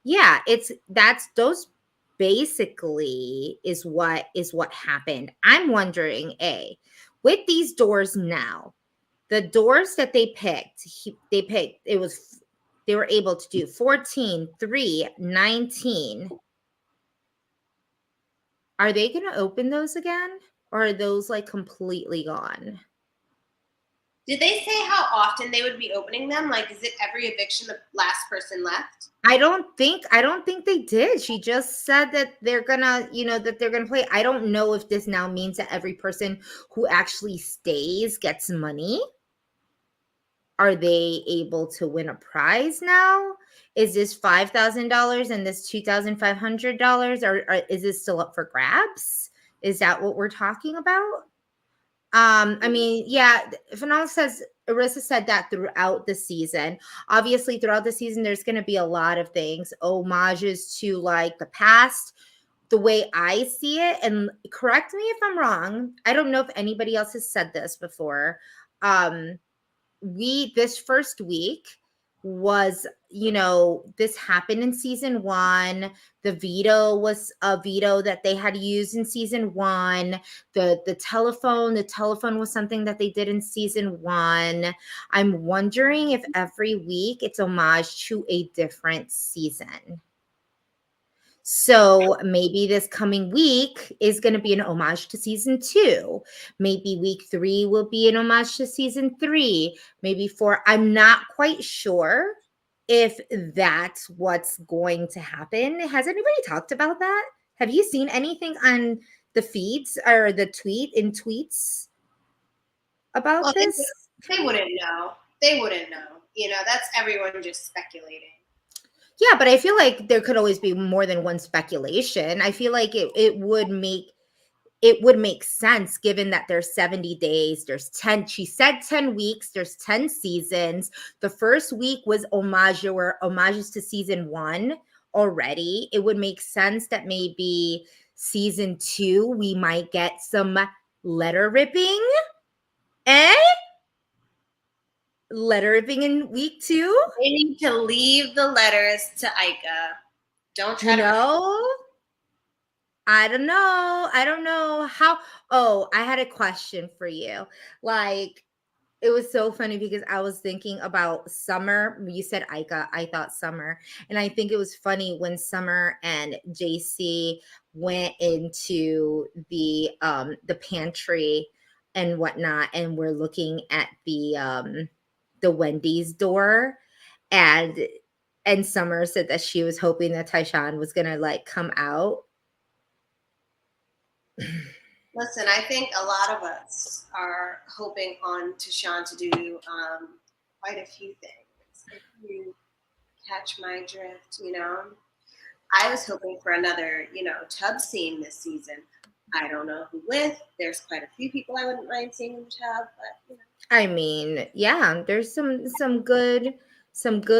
yeah, that's those basically is what happened. I'm wondering, with these doors now, the doors that they picked, they were able to do 14, 3, 19. Are they going to open those again? Or are those like completely gone? Did they say how often they would be opening them? Like, is it every eviction the last person left? I don't think they did. She just said that they're gonna, that they're gonna play. I don't know if this now means that every person who actually stays gets money. Are they able to win a prize now? Is this $5,000 and this $2,500, or is this still up for grabs? Is that what we're talking about? I mean, yeah, Fanal says, Arissa said that throughout the season. Obviously, throughout the season, there's going to be a lot of things, homages to like the past, the way I see it. And correct me if I'm wrong. I don't know if anybody else has said this before. Um, this first week was, this happened in season 1. The veto was a veto that they had used in season 1. The telephone was something that they did in season 1. I'm wondering if every week it's homage to a different season. So maybe this coming week is going to be an homage to season 2. Maybe week 3 will be an homage to season 3. Maybe 4. I'm not quite sure if that's what's going to happen. Has anybody talked about that? Have you seen anything on the feeds or the tweets Well, about this? they wouldn't know. They wouldn't know. That's everyone just speculating. Yeah, but I feel like there could always be more than one speculation. I feel like it would make sense given that there's 70 days, there's 10, she said 10 weeks, there's 10 seasons. The first week was homages to season 1 already. It would make sense that maybe season 2 we might get some letter ripping. Eh? Letter ripping in week 2? They need to leave the letters to Ika. Don't try You to. know? I don't know. I don't know how. Oh, I had a question for you. Like, it was so funny because I was thinking about Summer. You said Ika, I thought Summer. And I think it was funny when Summer and JC went into the pantry and whatnot, and we're looking at the Wendy's door, and Summer said that she was hoping that Tyshawn was gonna like come out. Listen, I think a lot of us are hoping on Tashawn to do quite a few things. If you catch my drift. I was hoping for another, tub scene this season. I don't know who with. There's quite a few people I wouldn't mind seeing in the tub, but. I mean, yeah, there's some good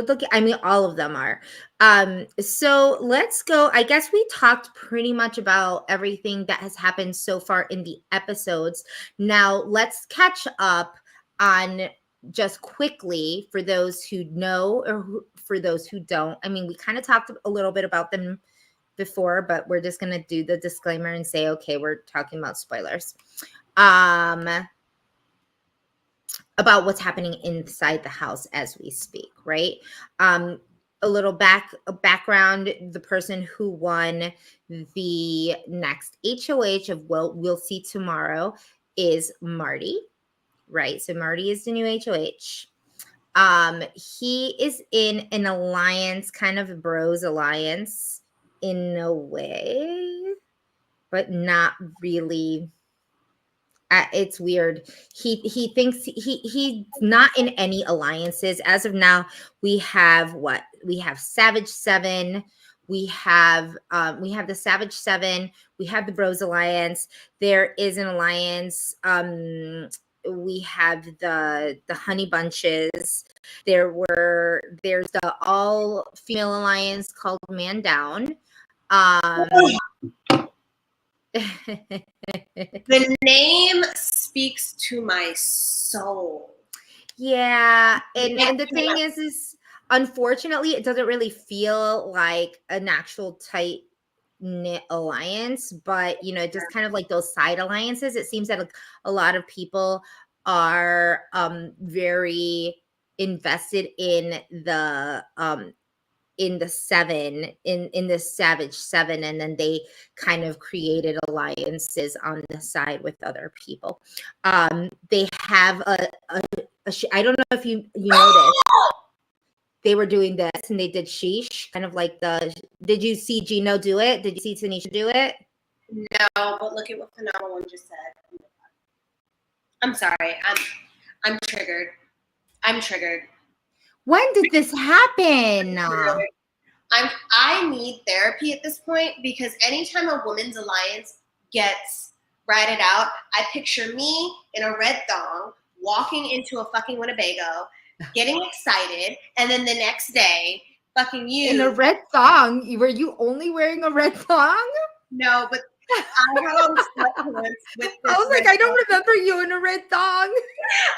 looking. I mean, all of them are. So let's go. I guess we talked pretty much about everything that has happened so far in the episodes. Now let's catch up on, just quickly, for those who know or for those who don't. I mean, we kind of talked a little bit about them before, but we're just gonna do the disclaimer and say, okay, we're talking about spoilers. About what's happening inside the house as we speak, right? A little background: the person who won the next HOH of we'll see tomorrow is Marty, right? So Marty is the new HOH. He is in an alliance, kind of a bros alliance in a way, but not really It's weird. He thinks he's not in any alliances as of now. We have what? We have Savage 7. We have the Savage 7. We have the Bros Alliance. There is an alliance. We have the Honey Bunches. There's the all female alliance called Man Down. The name speaks to my soul. Yeah, and the thing is unfortunately it doesn't really feel like an actual tight knit alliance, but just kind of like those side alliances. It seems that a lot of people are very invested in the 7, in the Savage 7, and then they kind of created alliances on the side with other people. They have I don't know if you noticed, they were doing this and they did sheesh, kind of like did you see Gino do it? Did you see Tanisha do it? No, but look at what Phenomenal One just said. I'm sorry. I'm triggered. I'm triggered. When did this happen? I need therapy at this point, because anytime a women's alliance gets ratted out, I picture me in a red thong walking into a fucking Winnebago, getting excited, and then the next day, fucking you. In a red thong? Were you only wearing a red thong? No, but I had on sweatpants with this. I was like, I don't remember you in a red thong.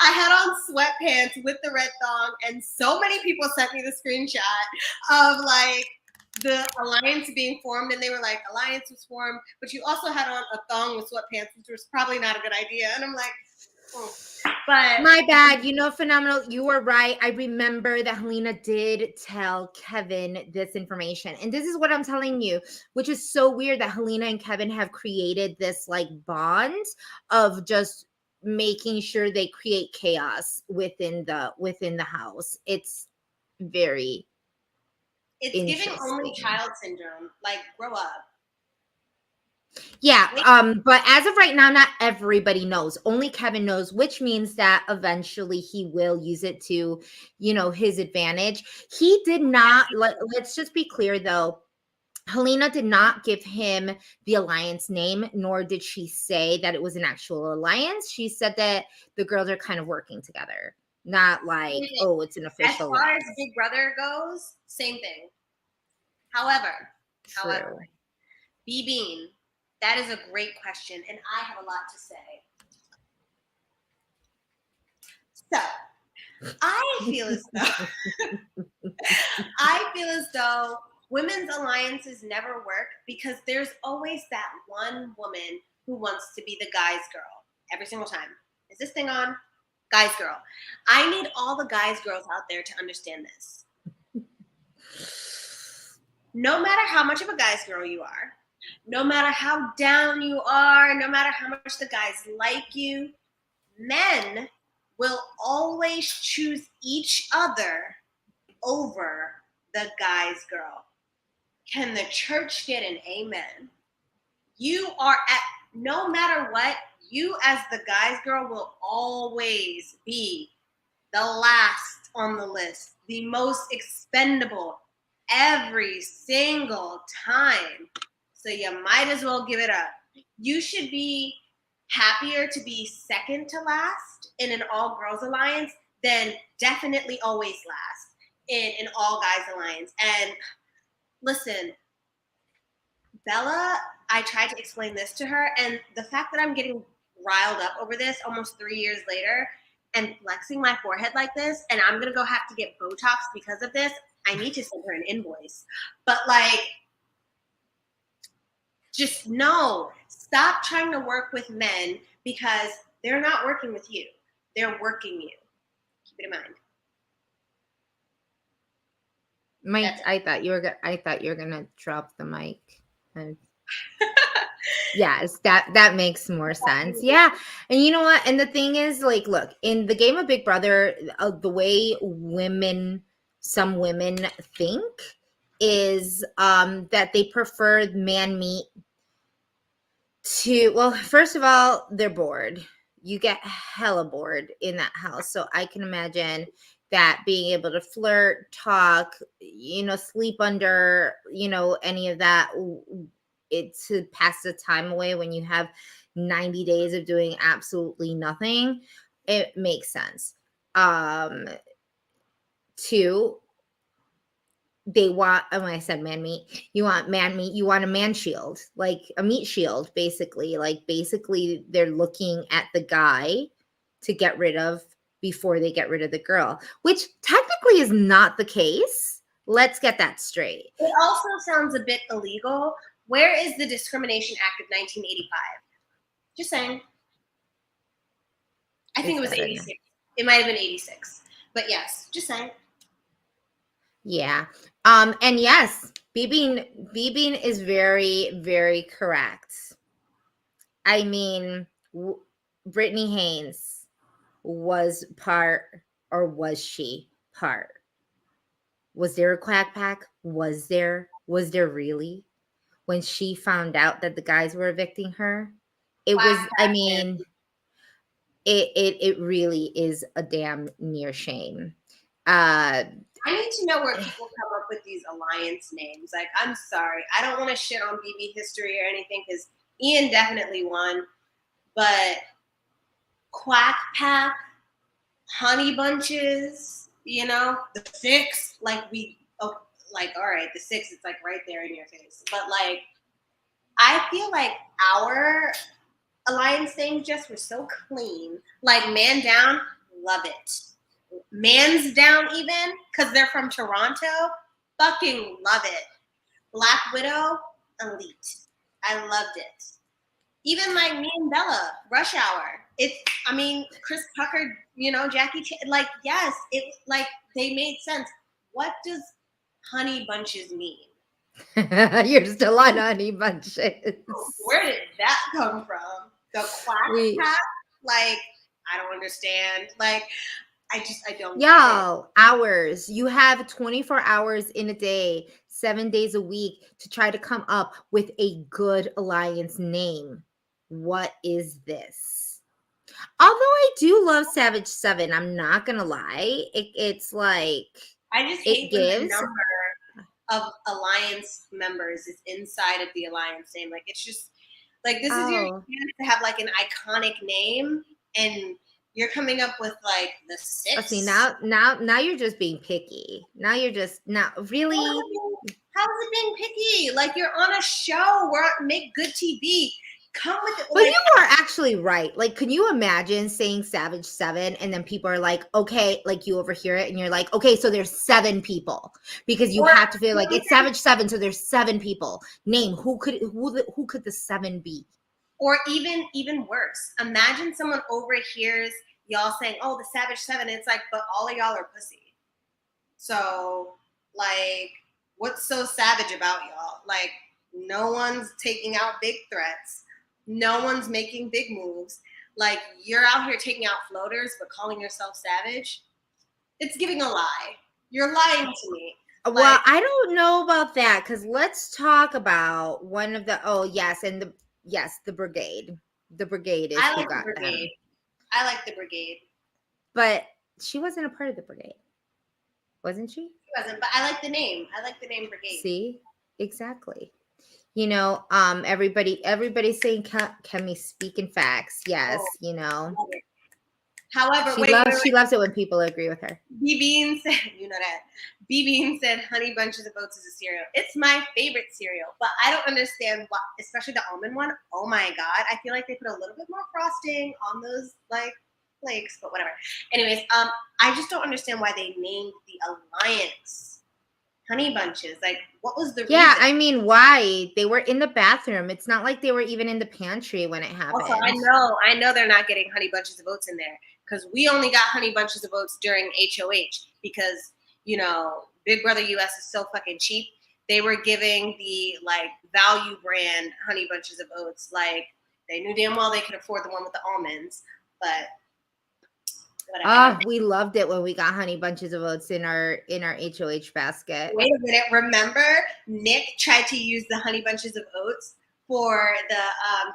I had on sweatpants with the red thong, and so many people sent me the screenshot of like the alliance being formed, and they were like, alliance was formed, but you also had on a thong with sweatpants, which was probably not a good idea. And I'm like, oh. But my bad. Phenomenal. You were right. I remember that Helena did tell Kevin this information. And this is what I'm telling you, which is so weird that Helena and Kevin have created this like bond of just making sure they create chaos within the house. It's very giving only child syndrome. Like, grow up. Yeah, but as of right now, not everybody knows. Only Kevin knows, which means that eventually he will use it to, his advantage. He did not, let's just be clear though, Helena did not give him the alliance name, nor did she say that it was an actual alliance. She said that the girls are kind of working together. Not like, oh, it's an official alliance. As far as Big Brother goes, same thing. However, B-Bean, that is a great question, and I have a lot to say. So, I feel as though women's alliances never work, because there's always that one woman who wants to be the guy's girl every single time. Is this thing on? Guy's girl. I need all the guys' girls out there to understand this. No matter how much of a guy's girl you are, no matter how down you are, no matter how much the guys like you, men will always choose each other over the guy's girl. Can the church get an amen? You are no matter what, you as the guy's girl will always be the last on the list, the most expendable every single time. So you might as well give it up. You should be happier to be second to last in an all-girls alliance than definitely always last in an all-guys alliance. And listen, Bella, I tried to explain this to her, and the fact that I'm getting riled up over this almost 3 years later and flexing my forehead like this, and I'm going to go have to get Botox because of this, I need to send her an invoice. But like, just no, stop trying to work with men, because they're not working with you. They're working you. Keep it in mind. I thought you were gonna drop the mic. Yes, that makes more sense. Yeah. And you know what? And the thing is, like, look, in the game of Big Brother, the way some women think is that they prefer man meat to, well, first of all, they're bored. you get hella bored in that house. So I can imagine that being able to flirt, talk, sleep under, any of that, it to pass the time away when you have 90 days of doing absolutely nothing. It makes sense. Two, they want, when I said man meat, you want man meat, you want a man shield, like a meat shield, basically. Like basically they're looking at the guy to get rid of before they get rid of the girl, which technically is not the case. Let's get that straight. It also sounds a bit illegal. Where is the Discrimination Act of 1985? Just saying. I think it was 86. It might have been 86. But yes, just saying. Yeah. And yes, Bean is very, very correct. I mean, Brittany Haynes was part, or was she part? Was there a quack pack? Was there really? When she found out that the guys were evicting her, it was, I mean, it really is a damn near shame. I need to know where people come up with these alliance names. Like, I'm sorry, I don't want to shit on BB history or anything because Ian definitely won, but Quack Pack, Honey Bunches, the Six, like all right, the Six, it's like right there in your face. But like, I feel like our alliance names just were so clean. Like Man Down, love it. Man's Down, even because they're from Toronto, fucking love it. Black Widow, elite. I loved it. Even like me and Bella, Rush Hour. Chris Tucker, Jackie Chan. Like, yes, it like they made sense. What does Honey Bunches mean? You're still on Honey Bunches. Where did that come from? The Quack Pack? Like, I don't understand. Like, I don't. Yo, hours. You have 24 hours in a day, 7 days a week to try to come up with a good alliance name. What is this? Although I do love Savage 7, I'm not gonna lie. It's like, I just hate when the number of alliance members is inside of the alliance name. Like, it's just like, this is your chance to have like an iconic name, and you're coming up with like the Six. See, now you're just being picky. Now you're just not really. How is it being picky? Like, you're on a show. Make good TV. Come with it. But you are actually right. Like, can you imagine saying Savage 7 and then people are like, okay, like you overhear it and you're like, okay, so there's 7 people, because you have to feel like it's Savage 7, so there's 7 people. Name who could the 7 be? Or even worse, imagine someone overhears y'all saying, "Oh, the Savage 7." And it's like, but all of y'all are pussy. So, like, what's so savage about y'all? Like, no one's taking out big threats. No one's making big moves. Like, you're out here taking out floaters, but calling yourself savage. It's giving a lie. You're lying to me. Well, I don't know about that, because let's talk about one of the, the brigade. The brigade is who got them. I like the brigade. But she wasn't a part of the brigade. Wasn't she? She wasn't, but I like the name. I like the name brigade. See? Exactly. Everybody's saying Kemi speaking facts. Yes, However, she loves it when people agree with her. B-Bean said, B-Bean said Honey Bunches of Oats is a cereal. It's my favorite cereal, but I don't understand why, especially the almond one. Oh my God. I feel like they put a little bit more frosting on those like flakes, but whatever. Anyways, I just don't understand why they named the alliance Honey Bunches. Like, what was the reason? Yeah, I mean, why? They were in the bathroom. It's not like they were even in the pantry when it happened. Also, I know they're not getting Honey Bunches of Oats in there, because we only got Honey Bunches of Oats during HOH because, Big Brother US is so fucking cheap. They were giving the like value brand Honey Bunches of Oats. Like, they knew damn well they could afford the one with the almonds, but whatever. We loved it when we got Honey Bunches of Oats in our HOH basket. Wait a minute. Remember, Nick tried to use the Honey Bunches of Oats for the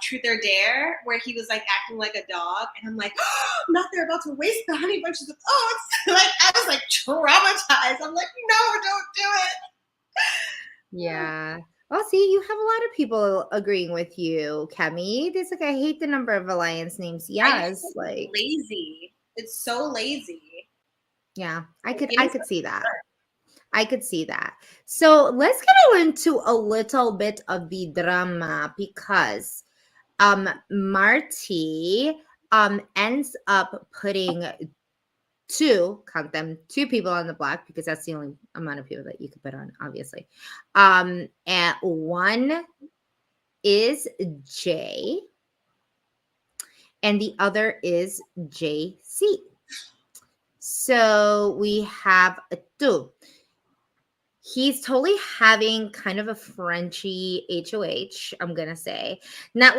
Truth or Dare, where he was like acting like a dog, and I'm like, oh, not they're about to waste the honey bunches of oats. Like I was like traumatized. I'm like, no, don't do it. Yeah. Oh, see, you have a lot of people agreeing with you, Kemi. There's like, I hate the number of alliance names. I just Yes, think it's like, lazy. It's so lazy. yeah, Like, give I me could some see that. work. I could see that. So let's get into a little bit of the drama because Marty ends up putting count them, two people on the block because that's the only amount of people that you could put on, obviously. And one is J and the other is JC. So we have a two. He's totally having kind of a Frenchy HOH, I'm gonna say. Not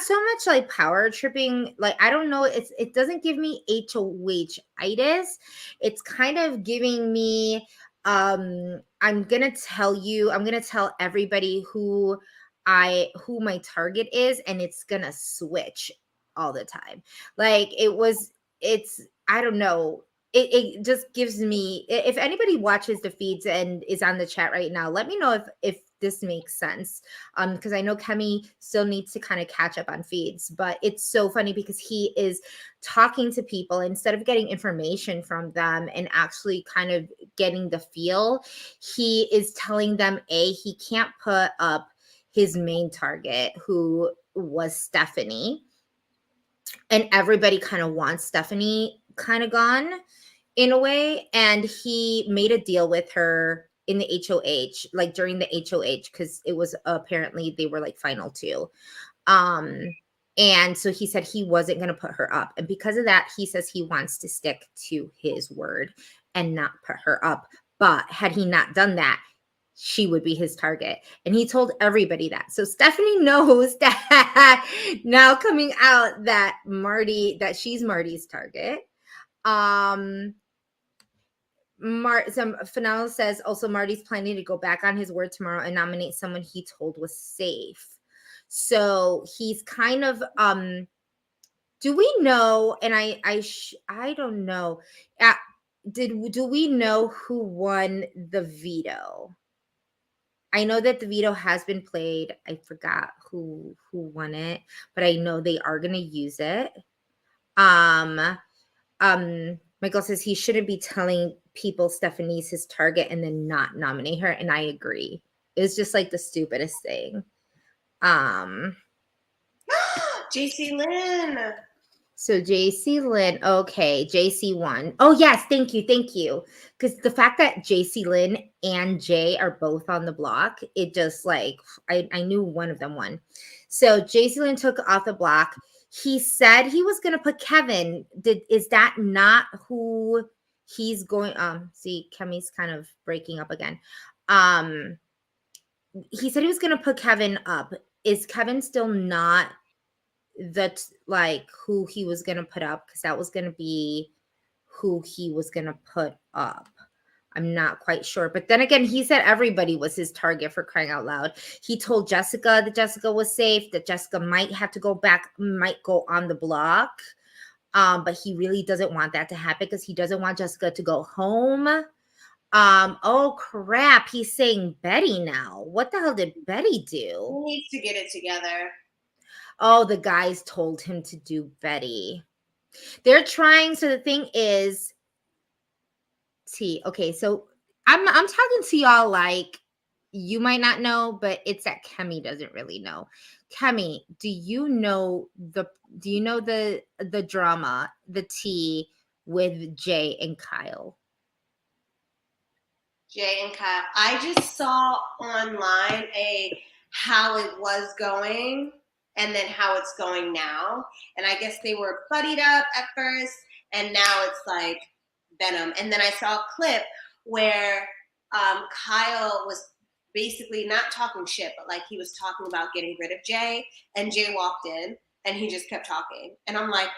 so much like power tripping. Like, I don't know, it doesn't give me HOH itis. It's kind of giving me I'm gonna tell everybody who my target is, and it's gonna switch all the time. Like it's I don't know, it just gives me, if anybody watches the feeds and is on the chat right now, let me know if this makes sense, because I know Kemi still needs to kind of catch up on feeds, but it's so funny because he is talking to people instead of getting information from them and actually kind of getting the feel. He is telling them he can't put up his main target, who was Stephanie, and everybody kind of wants Stephanie kind of gone in a way. And he made a deal with her in the HOH, like during the HOH, because it was apparently they were like final two. And so he said he wasn't going to put her up. And because of that, he says he wants to stick to his word and not put her up. But had he not done that, she would be his target. And he told everybody that. So Stephanie knows that now coming out that she's Marty's target. Some Fanal says also Marty's planning to go back on his word tomorrow and nominate someone he told was safe. So he's kind of do we know, and I don't know, do we know who won the veto? I know that the veto has been played. I forgot who won it, but I know they are going to use it. Michael says he shouldn't be telling people Stephanie's his target and then not nominate her, and I agree. It's just like the stupidest thing. JC Lynn. So JC Lynn, okay, JC won. Oh yes, thank you. Because the fact that JC Lynn and Jay are both on the block, it just like I knew one of them won. So JC Lynn took off the block. He said he was gonna put Kevin. Is that not who he's going? See, Kemi's kind of breaking up again. He said he was gonna put Kevin up. Is Kevin still not that's like who he was gonna put up? Because that was gonna be who he was gonna put up. I'm not quite sure. But then again, he said everybody was his target, for crying out loud. He told Jessica that Jessica was safe, that Jessica might have to go back, might go on the block. But he really doesn't want that to happen because he doesn't want Jessica to go home. Oh crap, he's saying Betty now. What the hell did Betty do? He needs to get it together. Oh, the guys told him to do Betty. They're trying. So the thing is, okay, so I'm talking to y'all like you might not know, but it's that Kemi doesn't really know. Kemi, do you know the drama, the tea with Jay and Kyle? Jay and Kyle. I just saw online how it was going and then how it's going now. And I guess they were buddied up at first, and now it's like Venom. And then I saw a clip where Kyle was basically not talking shit, but like he was talking about getting rid of Jay, and Jay walked in and he just kept talking. And I'm like,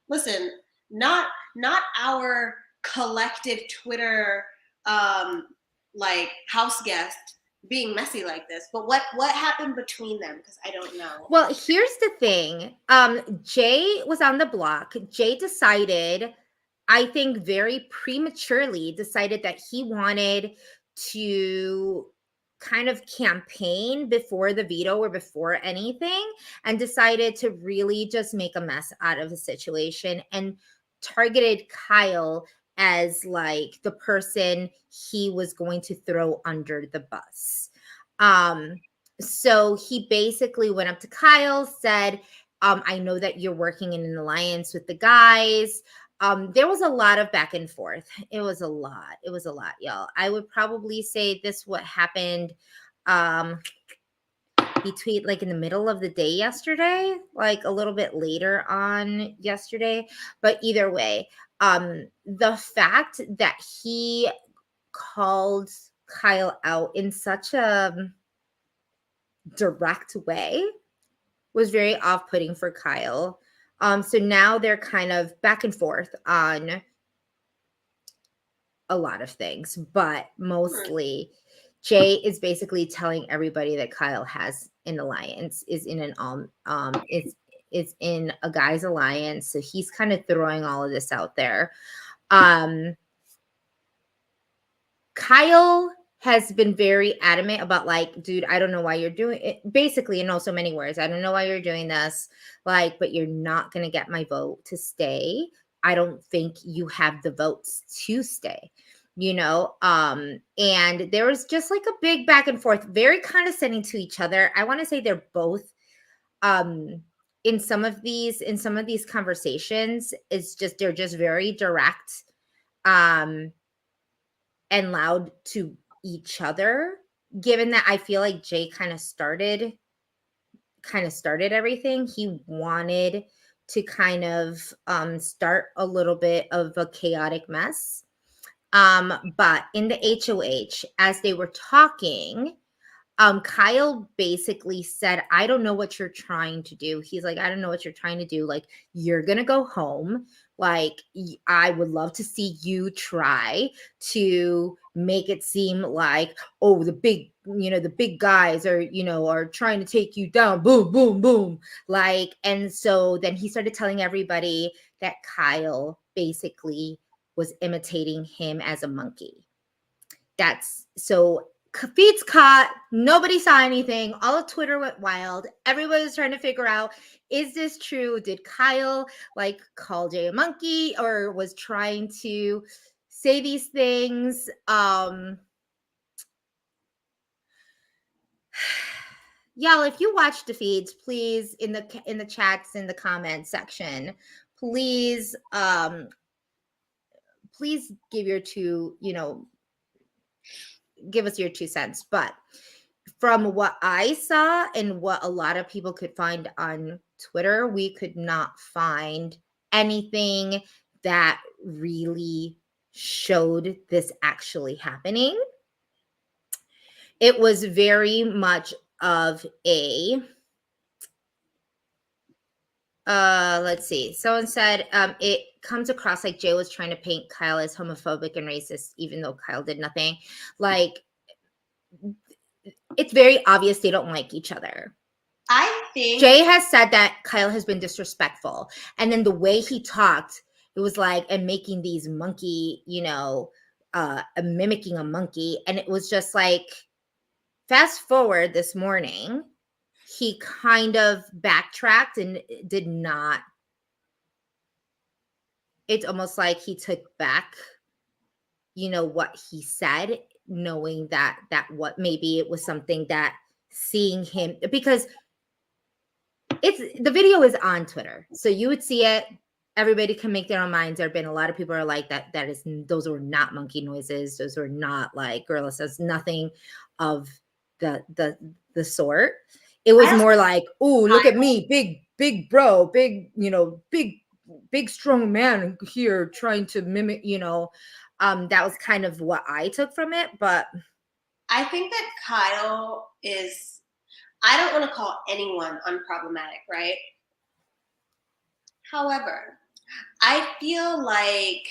listen, not our collective Twitter like house guest being messy like this. But what happened between them? Because I don't know. Well, here's the thing. Jay was on the block. Jay decided, I think very prematurely, decided that he wanted to kind of campaign before the veto or before anything, and decided to really just make a mess out of the situation and targeted Kyle as like the person he was going to throw under the bus. Um, so he basically went up to Kyle, said, I know that you're working in an alliance with the guys. There was a lot of back and forth. It was a lot. It was a lot, y'all. I would probably say this what happened between like in the middle of the day yesterday, like a little bit later on yesterday. But either way, the fact that he called Kyle out in such a direct way was very off-putting for Kyle. So now they're kind of back and forth on a lot of things, but mostly Jay is basically telling everybody that Kyle has an alliance, is in an is in a guy's alliance. So he's kind of throwing all of this out there. Kyle has been very adamant about like, dude, I don't know why you're doing it. Basically, in so many words, I don't know why you're doing this. Like, but you're not going to get my vote to stay. I don't think you have the votes to stay, you know? And there was just like a big back and forth, very condescending to each other. I want to say they're both, in some of these conversations, it's just, they're just very direct, and loud to each other, given that I feel like Jay kind of started everything. He wanted to kind of start a little bit of a chaotic mess. But in the HOH, as they were talking, Kyle basically said, I don't know what you're trying to do. He's like, I don't know what you're trying to do. Like, you're going to go home. Like, I would love to see you try to make it seem like, oh, the big guys are, are trying to take you down. Boom, boom, boom. Like, and so then he started telling everybody that Kyle basically was imitating him as a monkey. That's so feeds caught. Nobody saw anything. All of Twitter went wild. Everybody was trying to figure out, is this true? Did Kyle like call Jay a monkey or was trying to say these things? Y'all, if you watch the feeds, please in the chats, in the comments section, please please give us your 2 cents. But from what I saw and what a lot of people could find on Twitter, we could not find anything that really showed this actually happening. It was very much of a let's see. Someone said it comes across like Jay was trying to paint Kyle as homophobic and racist, even though Kyle did nothing. Like, it's very obvious they don't like each other. I think Jay has said that Kyle has been disrespectful. And then the way he talked, it was like, and making these monkey, mimicking a monkey. And it was just like, fast forward this morning, he kind of backtracked and did not. It's almost like he took back, what he said, knowing that what maybe it was something that seeing him, because the video is on Twitter, so you would see it. Everybody can make their own minds. There have been a lot of people are like those were not monkey noises. Those were not like Gorilla says, nothing of the sort. It was more like, oh, look at me, big bro, big, big strong man here trying to mimic, that was kind of what I took from it. But I think that Kyle is, I don't want to call anyone unproblematic, right? However, I feel like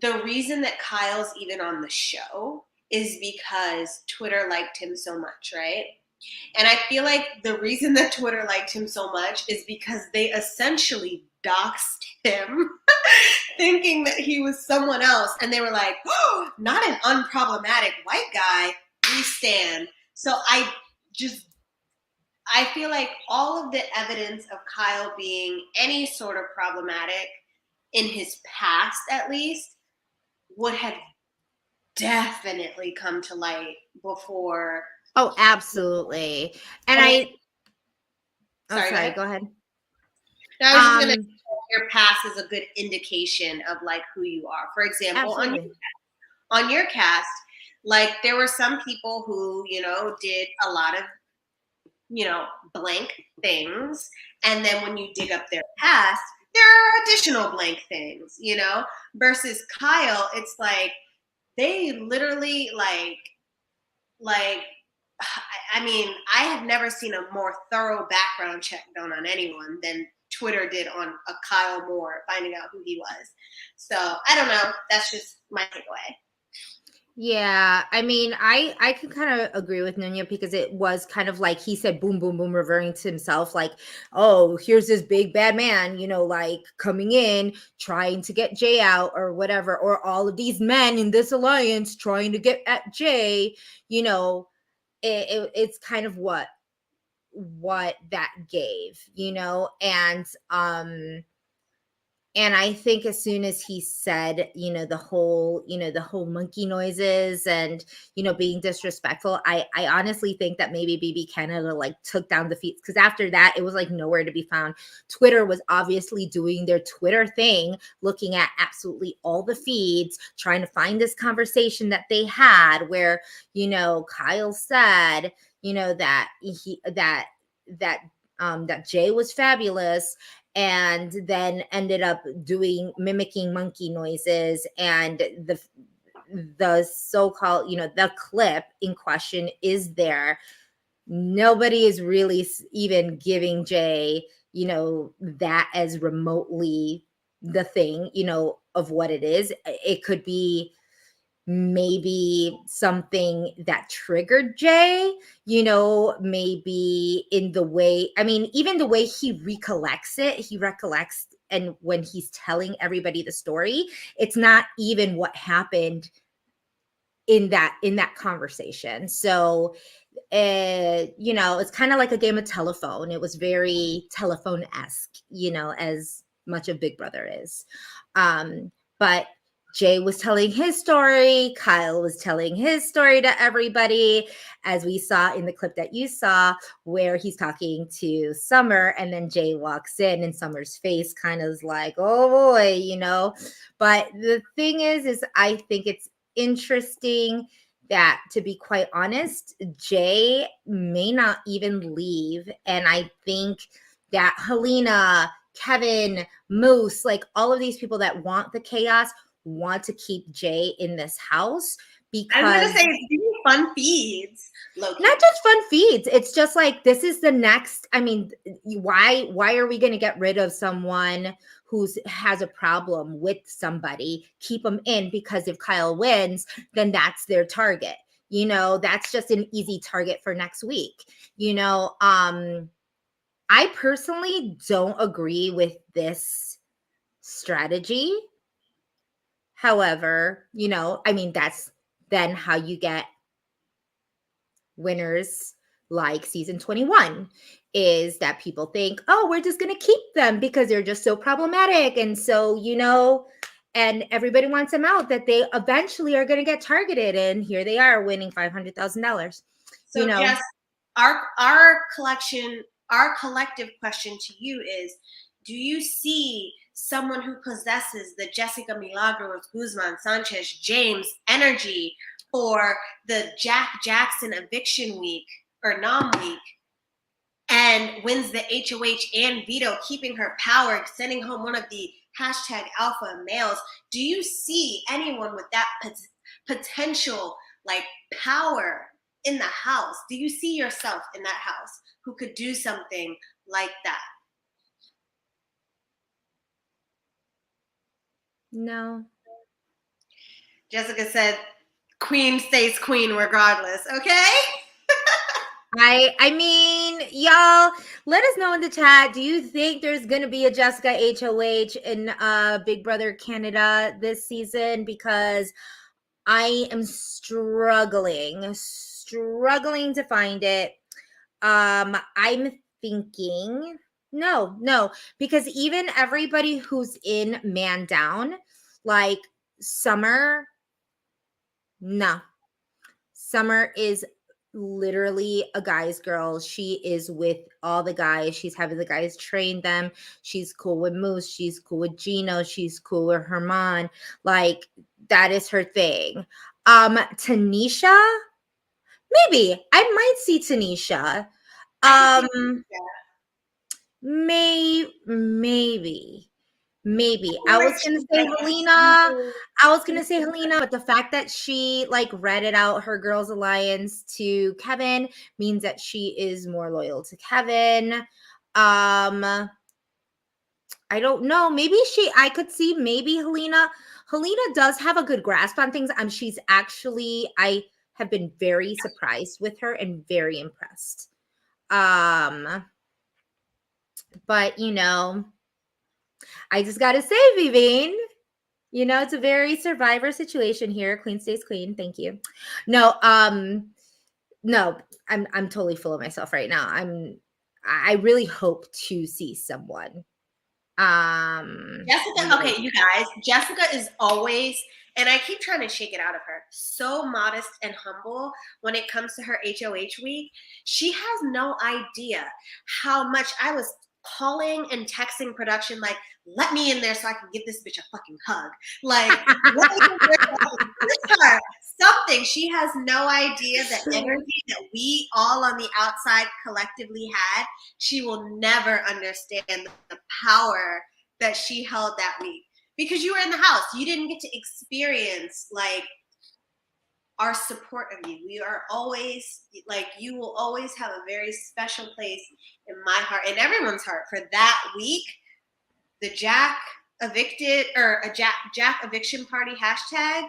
the reason that Kyle's even on the show is because Twitter liked him so much, right? And I feel like the reason that Twitter liked him so much is because they essentially doxed him, thinking that he was someone else. And they were like, oh, not an unproblematic white guy, we stand. So I feel like all of the evidence of Kyle being any sort of problematic in his past, at least, would have definitely come to light before. Oh, absolutely. And And I, oh, sorry, go sorry, ahead. go ahead. No, I was just gonna say your past is a good indication of like who you are. For example, Absolutely. on your cast, like there were some people who, did a lot of, blank things. And then when you dig up their past, there are additional blank things, versus Kyle, it's like they literally like I mean, I have never seen a more thorough background check done on anyone than Twitter did on a Kyle Moore, finding out who he was. So I don't know. That's just my takeaway. Yeah, I mean, I could kind of agree with Nunya because it was kind of like he said, boom, boom, boom, referring to himself, like, oh, here's this big bad man, like coming in, trying to get Jay out or whatever, or all of these men in this alliance trying to get at Jay, it's kind of what that gave, and I think as soon as he said, the whole monkey noises and, being disrespectful, I honestly think that maybe BB Canada like took down the feeds because after that, it was like nowhere to be found. Twitter was obviously doing their Twitter thing, looking at absolutely all the feeds, trying to find this conversation that they had where, Kyle said, that Jay was fabulous and then ended up mimicking monkey noises, and the so-called, the clip in question is there. Nobody is really even giving Jay, that as remotely the thing, of what it is. It could be maybe something that triggered Jay, maybe in the way, I mean, even the way he recollects, and when he's telling everybody the story, it's not even what happened in that conversation. So, it's kind of like a game of telephone. It was very telephone-esque, as much of Big Brother is. But Jay was telling his story. Kyle was telling his story to everybody, as we saw in the clip that you saw, where he's talking to Summer, and then Jay walks in, and Summer's face kind of is like, "Oh boy," But the thing is I think it's interesting that, to be quite honest, Jay may not even leave, and I think that Helena, Kevin, Moose, like all of these people that want the chaos want to keep Jay in this house because I was gonna say it's giving fun feeds. Low-key. Not just fun feeds. It's just like this is the next. I mean, why are we going to get rid of someone who has a problem with somebody? Keep them in because if Kyle wins, then that's their target. That's just an easy target for next week. I personally don't agree with this strategy. However, I mean, that's then how you get winners like season 21, is that people think, oh, we're just going to keep them because they're just so problematic. And so, and everybody wants them out, that they eventually are going to get targeted. And here they are winning $500,000. So just our collective question to you is, do you see someone who possesses the Jessica Milagros, Guzman, Sanchez, James energy for the Jack Jackson eviction week or nom week and wins the HOH and veto, keeping her power, sending home one of the hashtag alpha males? Do you see anyone with that potential like power in the house? Do you see yourself in that house who could do something like that? No. Jessica said, "Queen stays queen regardless." Okay. I mean, y'all, let us know in the chat. Do you think there's gonna be a Jessica HOH in Big Brother Canada this season? Because I am struggling to find it. I'm thinking no, because even everybody who's in Man Down, like Summer, no. Summer is literally a guy's girl. She is with all the guys. She's having the guys train them. She's cool with Moose. She's cool with Gino. She's cool with Herman. Like, that is her thing. Tanisha, maybe. I might see Tanisha. I can see. Um, maybe. I was gonna say Helena. But the fact that she like ratted out her girls' alliance to Kevin means that she is more loyal to Kevin. I don't know. I could see maybe Helena. Helena does have a good grasp on things. She's actually, I have been very surprised with her and very impressed. But I just gotta say, Vivine, it's a very survivor situation here. Queen stays queen. Thank you. No, I'm totally full of myself right now. I really hope to see someone. Jessica, okay, you guys, Jessica is always, and I keep trying to shake it out of her, so modest and humble when it comes to her HOH week. She has no idea how much I was calling and texting production, like, let me in there so I can give this bitch a fucking hug. Like, let me in there, her something. She has no idea the energy that we all on the outside collectively had. She will never understand the power that she held that week, because you were in the house. You didn't get to experience like our support of you. We are always like, you will always have a very special place in my heart and everyone's heart for that week. The Jack evicted, or a Jack eviction party hashtag,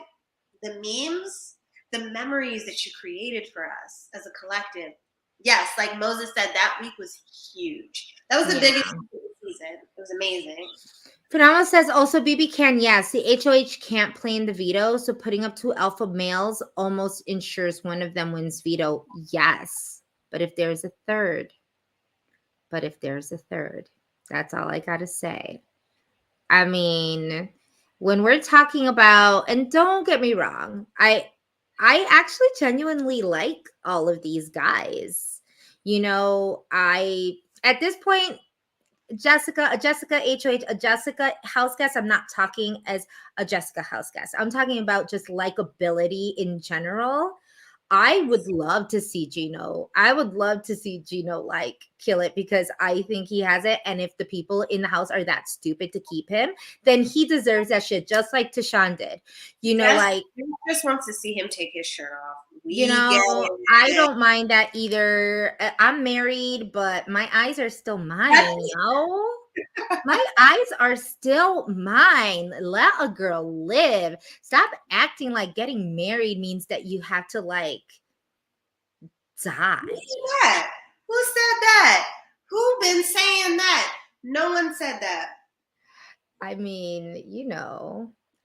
the memes, the memories that you created for us as a collective. Yes, like Moses said, that week was huge. That was the biggest season. It was amazing. Phenomenal says also BBCAN, yes, the HOH can't play in the veto, so putting up 2 alpha males almost ensures one of them wins veto. Yes, but if there's a third, that's all I gotta say. I mean, when we're talking about, and don't get me wrong, I actually genuinely like all of these guys. At this point, a Jessica HOH, a Jessica house guest. I'm not talking as a Jessica house guest. I'm talking about just likability in general. I would love to see Gino. Like kill it, because I think he has it. And if the people in the house are that stupid to keep him, then he deserves that shit, just like Tashawn did. Like, just wants to see him take his shirt off. I don't mind that either. I'm married, but my eyes are still mine, My eyes are still mine. Let a girl live. Stop acting like getting married means that you have to like die. Who said that? Who been saying that? No one said that. I mean,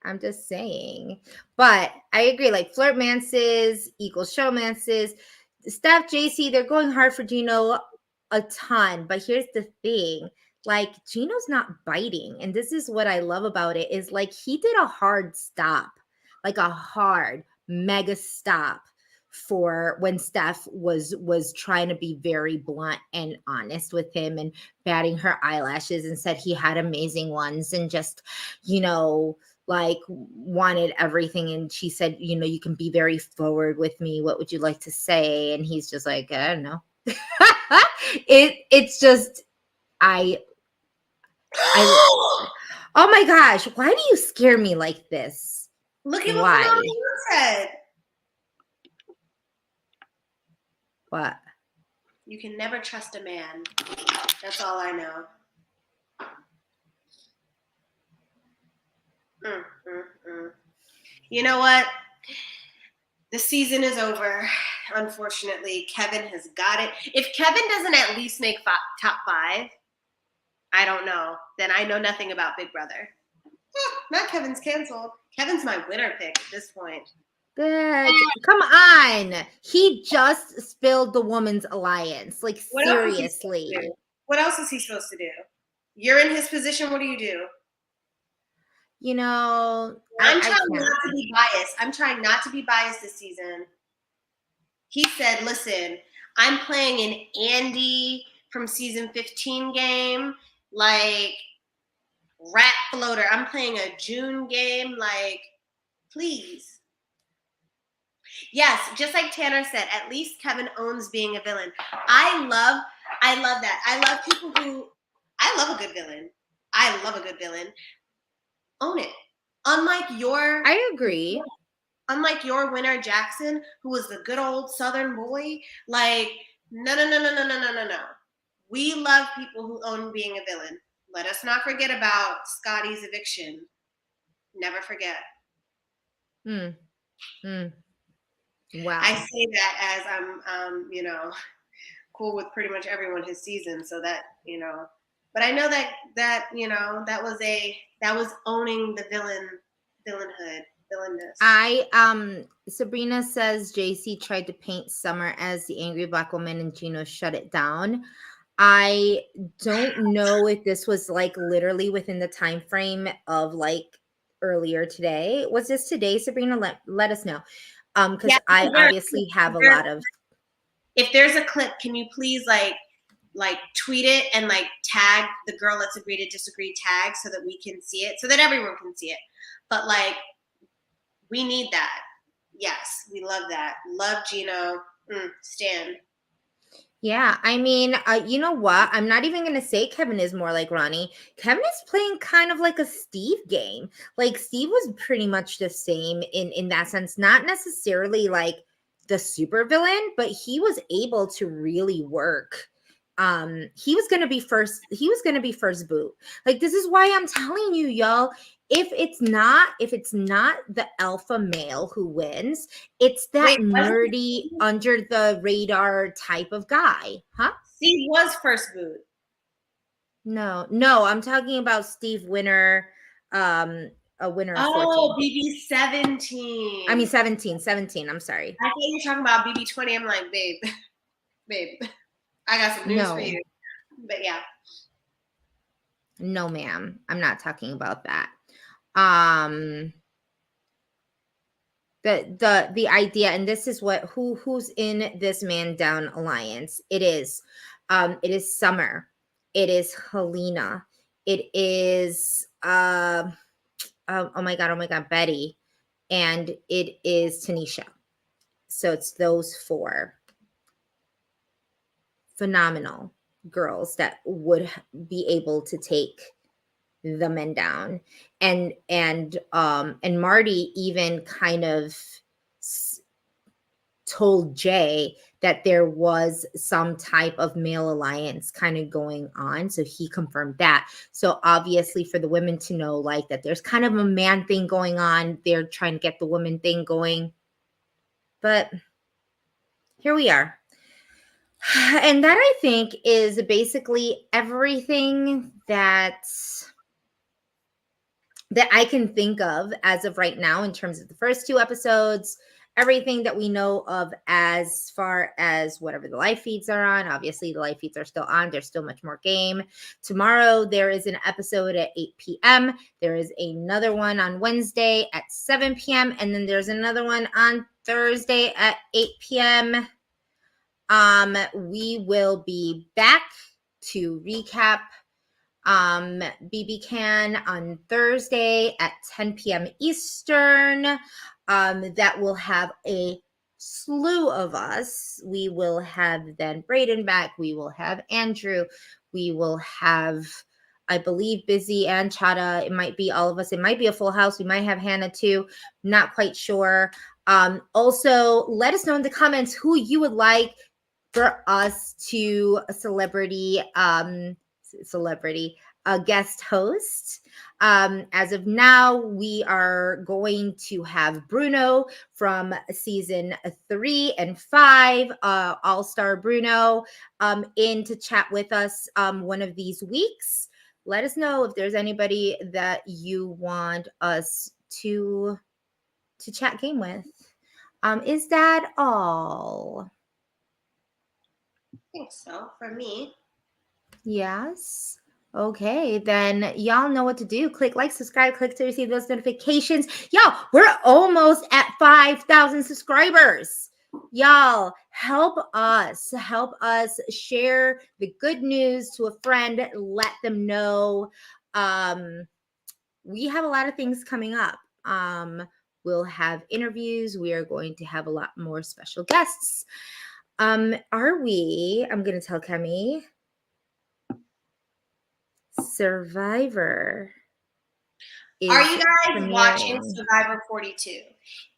I'm just saying. But I agree, like flirtmances equals showmances. Steph, JC, they're going hard for Gino a ton. But here's the thing. Like, Gino's not biting. And this is what I love about it, is like he did a hard stop, like a hard mega stop for when Steph was trying to be very blunt and honest with him and batting her eyelashes, and said he had amazing ones and just, like wanted everything. And she said, you can be very forward with me. What would you like to say? And he's just like, I don't know. It's just, I oh my gosh, why do you scare me like this? Look at what you said. What? You can never trust a man. That's all I know. You know what? The season is over. Unfortunately, Kevin has got it. If Kevin doesn't at least make top 5, I don't know. Then I know nothing about Big Brother. Not Kevin's canceled. Kevin's my winner pick at this point. Come on. He just spilled the woman's alliance. Like, seriously. What else is he supposed to do? You're in his position. What do you do? You know, I'm trying not to be biased. I'm trying not to be biased this season. He said, listen, I'm playing an Andy from season 15 game, like rat floater. I'm playing a June game, like, please. Yes, just like Tanner said, at least Kevin owns being a villain. I love that. I love people who, I love a good villain. I love a good villain. Own it. I agree. Unlike your winner, Jackson, who was the good old Southern boy, like, no. We love people who own being a villain. Let us not forget about Scotty's eviction. Never forget. Wow. I say that as I'm, cool with pretty much everyone his season, so that, but I know that that was owning the villainness. Sabrina says JC tried to paint Summer as the angry black woman and Gino shut it down. I don't know if this was like literally within the time frame of like earlier today. Was this today, Sabrina? Let us know. Because I obviously have a lot of. If there's a clip, can you please like tweet it and like tag the girl Let's Agree to Disagree tag so that we can see it, so that everyone can see it. But like, we need that. Yes, we love that. Love Gino. Stan. Yeah, I mean, you know what? I'm not even going to say Kevin is more like Ronnie. Kevin is playing kind of like a Steve game. Like, Steve was pretty much the same in that sense. Not necessarily like the super villain, but he was able to really work. He was going to be first. He was going to be first boot. Like, this is why I'm telling you, y'all. If it's not the alpha male who wins, it's that nerdy under the radar type of guy, huh? Steve was first boot. No, I'm talking about Steve Winner, a winner of 14. Oh, BB 17. I mean 17. I'm sorry. I think you're talking about BB 20. I'm like, babe, I got some news for you. But yeah. No, ma'am. I'm not talking about that. The idea, and this is what who's in this man down alliance. It is Summer. It is Helena. It is oh my god, Betty, and it is Tanisha. So it's those 4 phenomenal girls that would be able to take the men down. And Marty even kind of told Jay that there was some type of male alliance kind of going on. So he confirmed that. So obviously for the women to know like that there's kind of a man thing going on, they're trying to get the woman thing going. But here we are. And that, I think, is basically everything that I can think of as of right now in terms of the first 2 episodes, everything that we know of as far as whatever the live feeds are on. Obviously, the live feeds are still on. There's still much more game. Tomorrow, there is an episode at 8 p.m. There is another one on Wednesday at 7 p.m. And then there's another one on Thursday at 8 p.m. We will be back to recap BBCAN on Thursday at 10 p.m. Eastern. That will have a slew of us. We will have then Brayden back. We will have Andrew. We will have, I believe, Busy and Chada. It might be all of us. It might be a full house. We might have Hannah too. Not quite sure. Also, let us know in the comments who you would like for us to celebrity a guest host. As of now, we are going to have Bruno from season 3 and 5, All Star Bruno, in to chat with us one of these weeks. Let us know if there's anybody that you want us to chat game with. Is that all? I think so for me. Yes. Okay, then y'all know what to do. Click like, subscribe, click to receive those notifications. Y'all, we're almost at 5,000 subscribers. Y'all, help us. Help us share the good news to a friend. Let them know. We have a lot of things coming up. We'll have interviews. We are going to have a lot more special guests. Are we? I'm going to tell Kemi. Survivor. Are you guys premiering. watching Survivor 42?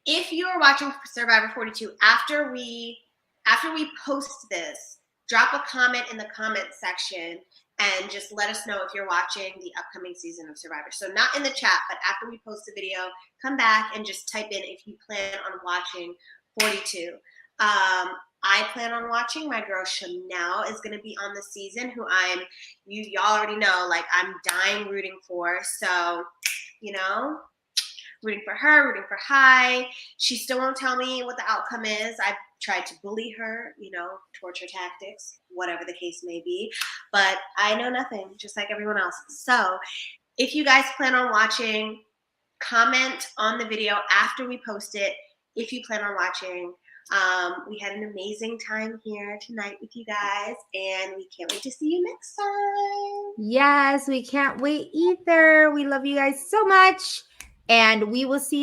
If you are watching Survivor 42 after we post this, drop a comment in the comment section and just let us know if you're watching the upcoming season of Survivor. So not in the chat, but after we post the video, come back and just type in if you plan on watching 42. I plan on watching. My girl Chanel is going to be on the season, who y'all already know, like I'm dying rooting for. So, you know, rooting for her, rooting for Hi. She still won't tell me what the outcome is. I've tried to bully her, torture tactics, whatever the case may be. But I know nothing, just like everyone else. So if you guys plan on watching, comment on the video after we post it if you plan on watching. We had an amazing time here tonight with you guys, and we can't wait to see you next time. Yes, we can't wait either. We love you guys so much, and we will see